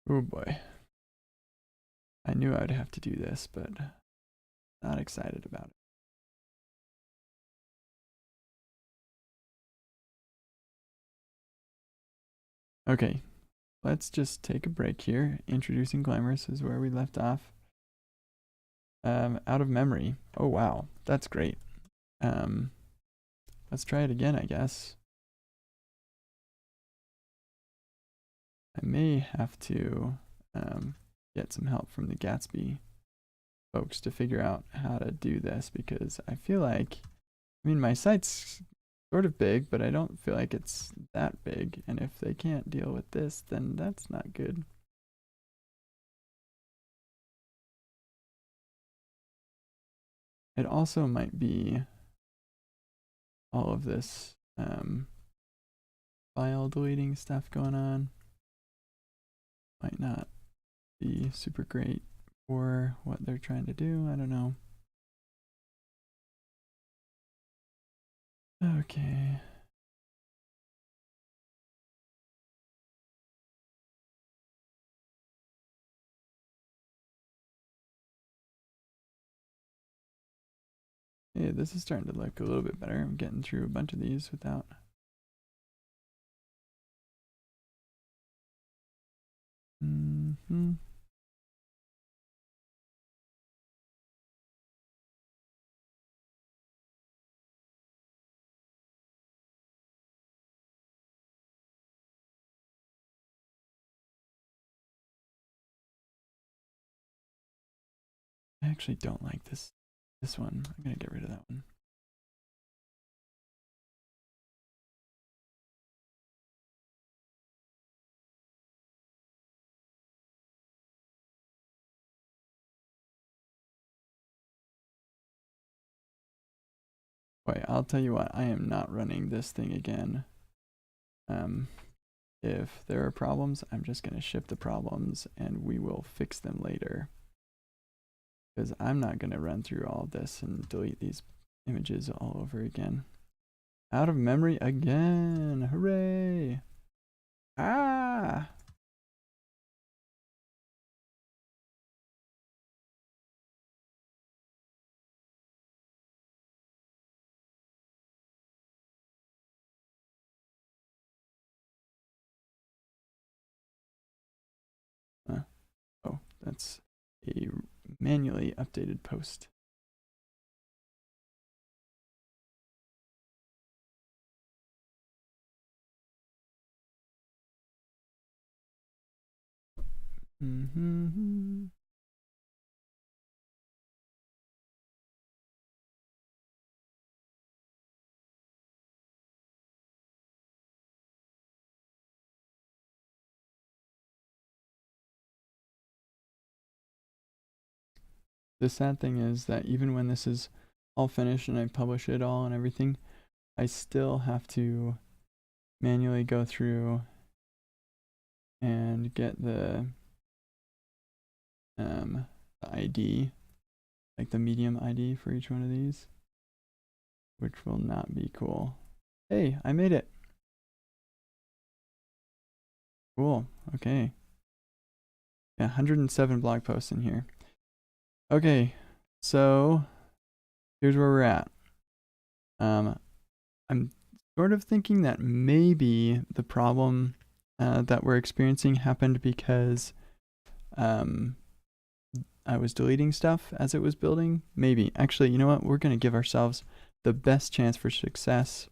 Oh boy. I knew I would have to do this, but not excited about it. Okay, let's just take a break here. Introducing Glamorous is where we left off. Out of memory. Oh wow, that's great. Let's try it again, I guess. I may have to get some help from the Gatsby folks to figure out how to do this, because I feel like, I mean, my site's sort of big, but I don't feel like it's that big. And if they can't deal with this, then that's not good. It also might be all of this file deleting stuff going on. Might not be super great for what they're trying to do. I don't know. Okay. Hey, this is starting to look a little bit better. I'm getting through a bunch of these without. I actually don't like this one. I'm gonna get rid of that one. Wait, I'll tell you what, I am not running this thing again. If there are problems, I'm just gonna ship the problems and we will fix them later. Because I'm not gonna run through all of this and delete these images all over again. Out of memory again, hooray! Ah! Oh, that's a manually updated post. The sad thing is that even when this is all finished and I publish it all and everything, I still have to manually go through and get the ID, like the medium ID for each one of these, which will not be cool. Hey, I made it. Cool. Okay. Yeah, 107 blog posts in here. Okay, so here's where we're at. I'm sort of thinking that maybe the problem that we're experiencing happened because I was deleting stuff as it was building. Maybe. Actually, you know what? We're going to give ourselves the best chance for success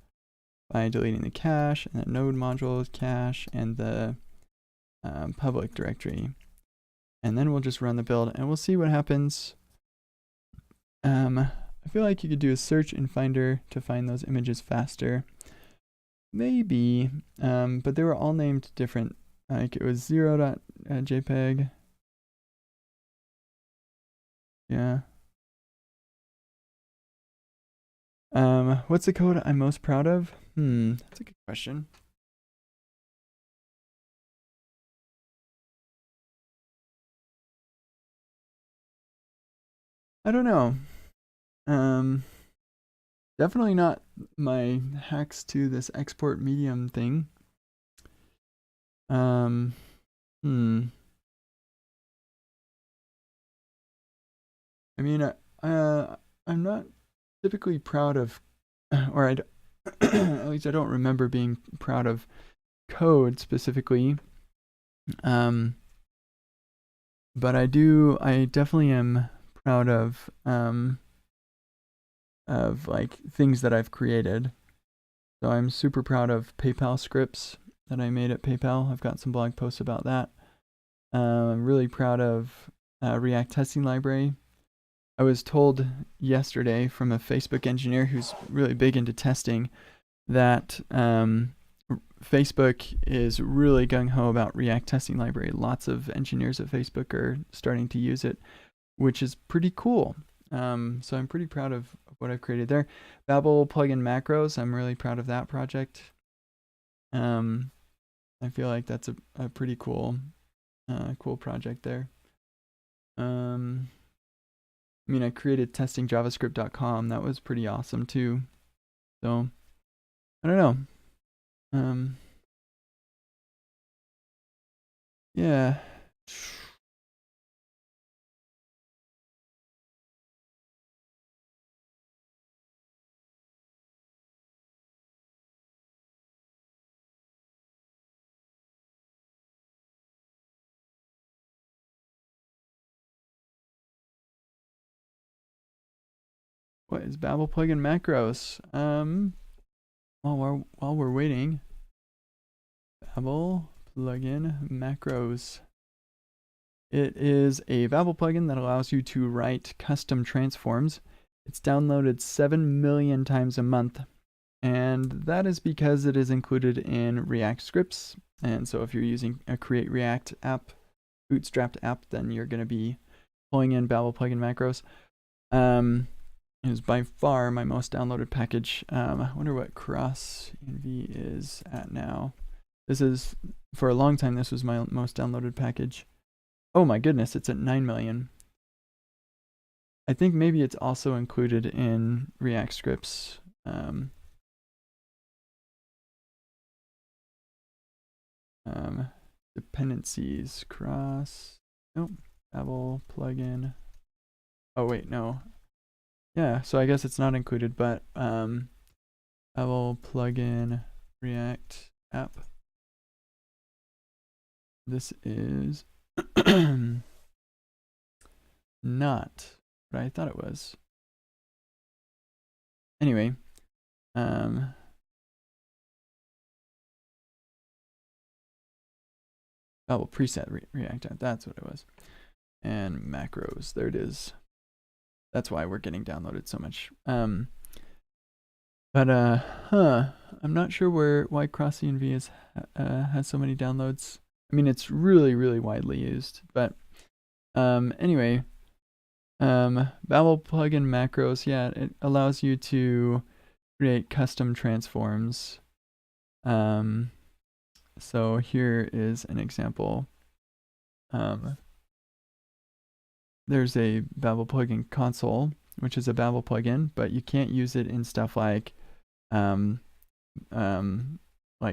by deleting the cache and the node module cache and the public directory. And then we'll just run the build and we'll see what happens. I feel like you could do a search in Finder to find those images faster. Maybe, but they were all named different. Like it was 0.jpg. Yeah. What's the code I'm most proud of? That's a good question. I don't know. Definitely not my hacks to this export medium thing. I mean, I'm not typically proud of, or at least I don't remember being proud of code specifically. But I definitely am proud of like things that I've created. So I'm super proud of PayPal scripts that I made at PayPal. I've got some blog posts about that. I'm really proud of React testing library. I was told yesterday from a Facebook engineer who's really big into testing that Facebook is really gung-ho about React testing library. Lots of engineers at Facebook are starting to use it, which is pretty cool. So I'm pretty proud of what I've created there. Babel plugin macros, I'm really proud of that project. I feel like that's a pretty cool project there. I mean, I created testingjavascript.com. That was pretty awesome too. So I don't know. Yeah. What is Babel plugin macros? While we're waiting, Babel plugin macros. It is a Babel plugin that allows you to write custom transforms. It's downloaded 7 million times a month, and that is because it is included in React scripts. And so if you're using a Create React app, bootstrapped app, then you're going to be pulling in Babel plugin macros. It is by far my most downloaded package. I wonder what cross env is at now. This is, for a long time, this was my most downloaded package. Oh my goodness, it's at 9 million. I think maybe it's also included in React scripts. Dependencies, cross, nope, Babel plugin. Oh wait, no. Yeah, so I guess it's not included, but Babel plugin React app. This is not what I thought it was. Anyway, Babel preset React app, that's what it was. And macros, there it is. That's why we're getting downloaded so much. I'm not sure why cross env has so many downloads. I mean, it's really, really widely used, but anyway, Babel plugin macros, yeah, it allows you to create custom transforms. So here is an example. There's a Babel plugin console, which is a Babel plugin, but you can't use it in stuff like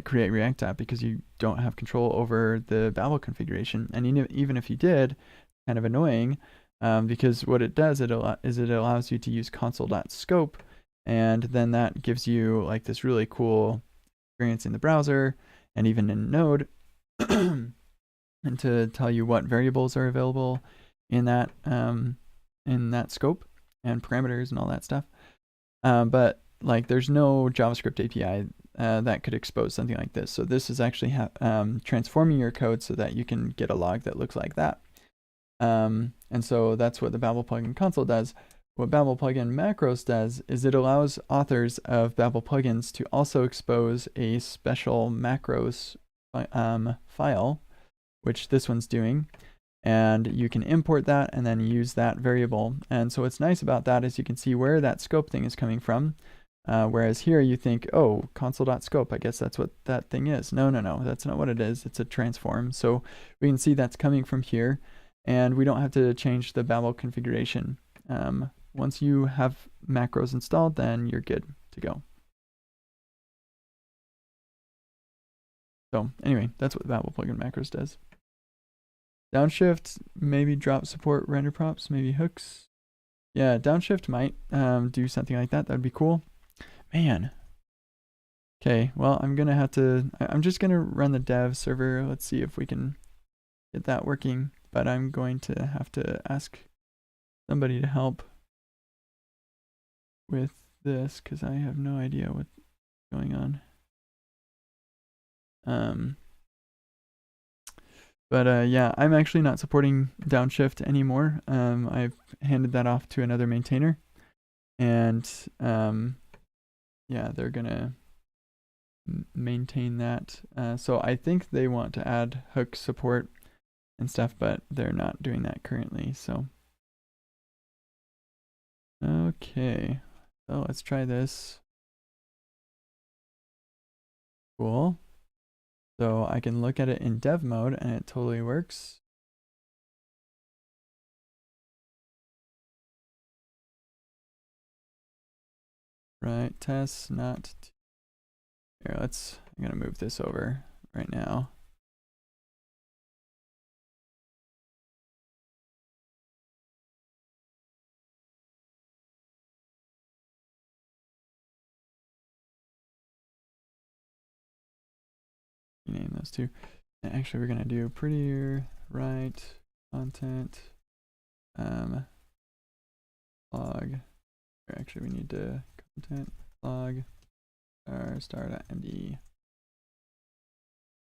Create React app because you don't have control over the Babel configuration. And even if you did, kind of annoying, because what it does is it allows you to use console.scope, and then that gives you like this really cool experience in the browser and even in Node, and to tell you what variables are available in that scope and parameters and all that stuff. But like there's no JavaScript API that could expose something like this. So this is actually transforming your code so that you can get a log that looks like that. And so that's what the Babel plugin console does. What Babel plugin macros does is it allows authors of Babel plugins to also expose a special macros file, which this one's doing. And you can import that and then use that variable. And so what's nice about that is you can see where that scope thing is coming from. Whereas here you think, oh, console.scope, I guess that's what that thing is. No, that's not what it is. It's a transform. So we can see that's coming from here, and we don't have to change the Babel configuration. Once you have macros installed, then you're good to go. So anyway, that's what the Babel plugin macros does. Downshift, maybe drop support render props, maybe hooks. Yeah, downshift might do something like that. That would be cool. Man. Okay, well, I'm just gonna run the dev server. Let's see if we can get that working, but I'm going to have to ask somebody to help with this because I have no idea what's going on. But yeah, I'm actually not supporting downshift anymore. I've handed that off to another maintainer, and yeah, they're gonna maintain that. So I think they want to add hook support and stuff, but they're not doing that currently. So okay, so let's try this. Cool. So I can look at it in dev mode and it totally works. Right, test not. Here, I'm gonna move this over right now. Name those two. And actually, we're gonna do prettier right content log. Or actually, we need to content log star.md.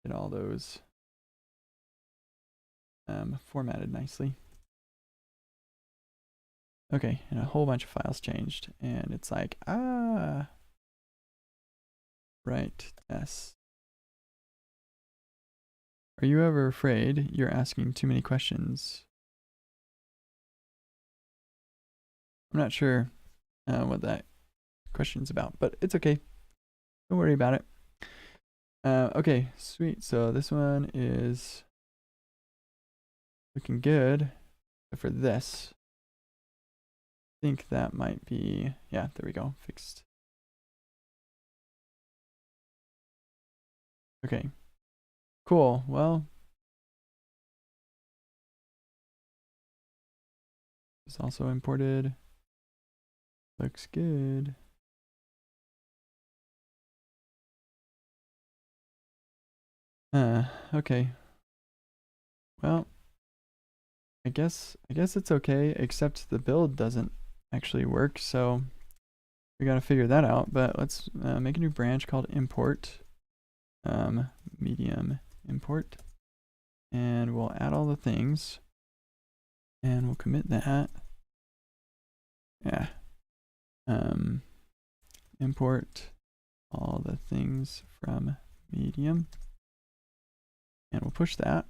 Get all those formatted nicely. Okay, and a whole bunch of files changed, and it's like right test. Are you ever afraid you're asking too many questions? I'm not sure what that question's about, but it's okay. Don't worry about it. Okay, sweet. So this one is looking good for this. I think that might be, yeah, there we go, fixed. Okay, cool. Well, it's also imported. Looks good. Okay. Well, I guess it's okay, except the build doesn't actually work, so we gotta figure that out. But let's make a new branch called import, medium import, and we'll add all the things, and we'll commit that. Yeah. Import all the things from medium, and we'll push that.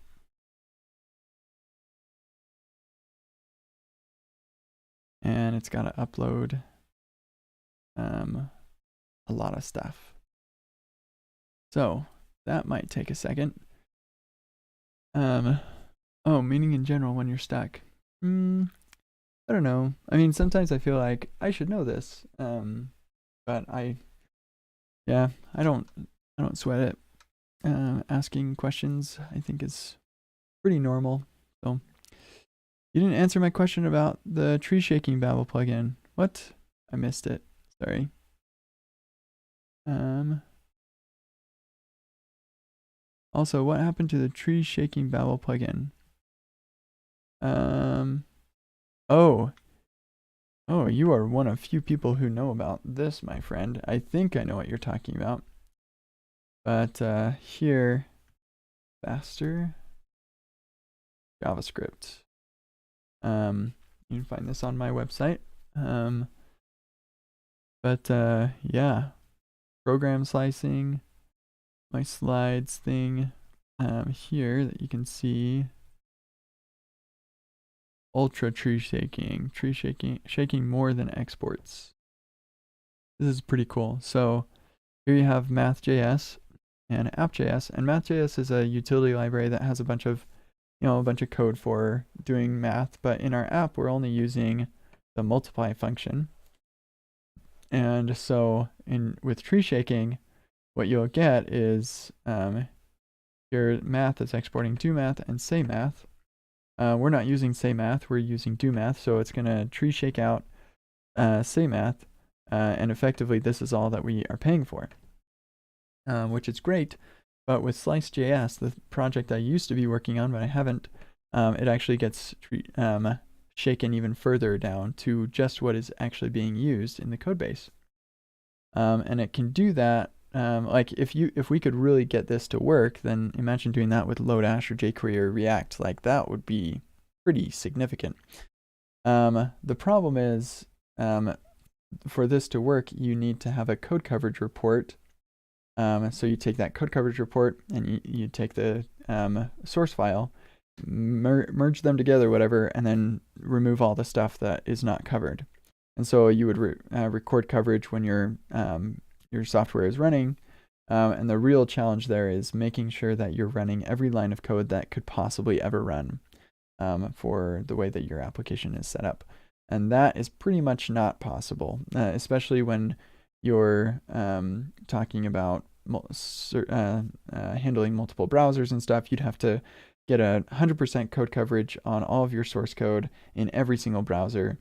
And it's got to upload a lot of stuff. So that might take a second. Oh, meaning in general when you're stuck. I don't know. I mean, sometimes I feel like I should know this. But I don't sweat it. Asking questions I think is pretty normal. So you didn't answer my question about the tree shaking Babel plugin. What? I missed it. Sorry. Also, what happened to the tree shaking Babel plugin? Oh, you are one of few people who know about this, my friend. I think I know what you're talking about. But here, faster JavaScript. You can find this on my website. But yeah, program slicing, my slides thing here that you can see. Ultra tree shaking more than exports. This is pretty cool. So here you have Math.js and App.js, and Math.js is a utility library that has a bunch of code for doing math, but in our app we're only using the multiply function. And so with tree shaking, what you'll get is your math is exporting do math and say math. We're not using say math, we're using do math, so it's gonna tree shake out say math, and effectively this is all that we are paying for, which is great But with Slice.js, the project I used to be working on, but I haven't, it actually gets shaken even further down to just what is actually being used in the code base. And it can do that. Like if we could really get this to work, then imagine doing that with Lodash or jQuery or React. Like that would be pretty significant. The problem is, for this to work, you need to have a code coverage report. So you take that code coverage report and you take the source file, merge them together, whatever, and then remove all the stuff that is not covered. And so you would record coverage when your software is running. And the real challenge there is making sure that you're running every line of code that could possibly ever run for the way that your application is set up. And that is pretty much not possible, especially when you're talking about handling multiple browsers and stuff. You'd have to get 100% code coverage on all of your source code in every single browser.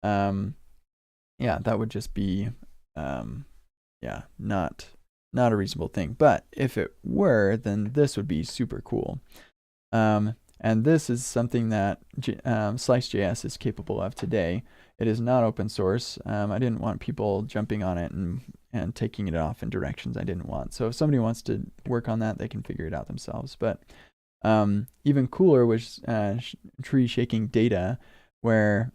Yeah, that would just be, not a reasonable thing. But if it were, then this would be super cool. And this is something that Slice.js is capable of today. It is not open source. I didn't want people jumping on it and taking it off in directions I didn't want. So if somebody wants to work on that, they can figure it out themselves. But even cooler was tree shaking data, where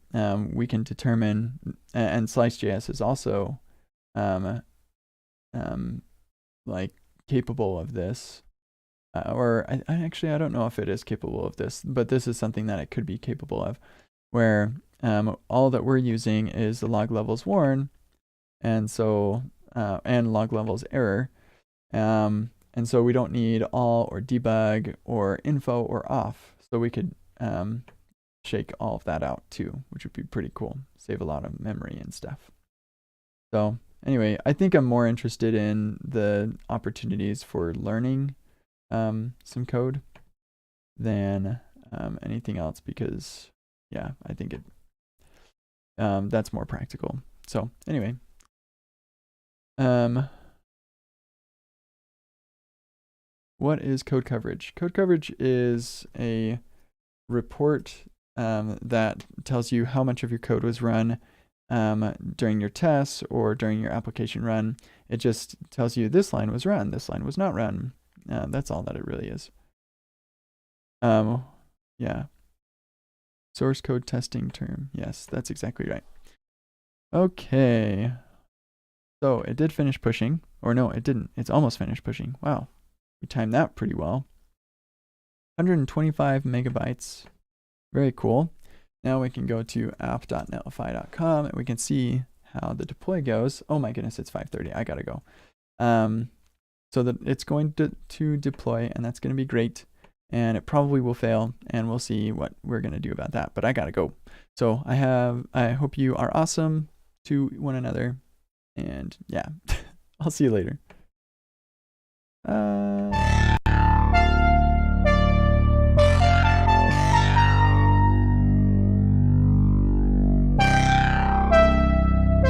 we can determine, and Slice.js is also like capable of this. Or I don't know if it is capable of this, but this is something that it could be capable of, where all that we're using is the log levels warn, and so and log levels error, and so we don't need all or debug or info or off, so we could shake all of that out too, which would be pretty cool, save a lot of memory and stuff. So anyway, I think I'm more interested in the opportunities for learning some code than anything else, because yeah, I think it that's more practical. So anyway, what is code coverage? Code coverage is a report that tells you how much of your code was run during your tests or during your application run. It just tells you this line was run, this line was not run. That's all that it really is. Yeah. Source code testing term. Yes, that's exactly right. Okay. So it did finish pushing, or no, it didn't. It's almost finished pushing. Wow. We timed that pretty well. 125 megabytes. Very cool. Now we can go to app.netlify.com and we can see how the deploy goes. Oh my goodness, it's 5:30. I gotta go. So that it's going to deploy, and that's going to be great, and it probably will fail, and we'll see what we're going to do about that, but I gotta go. So I hope you are awesome to one another, and yeah, I'll see you later.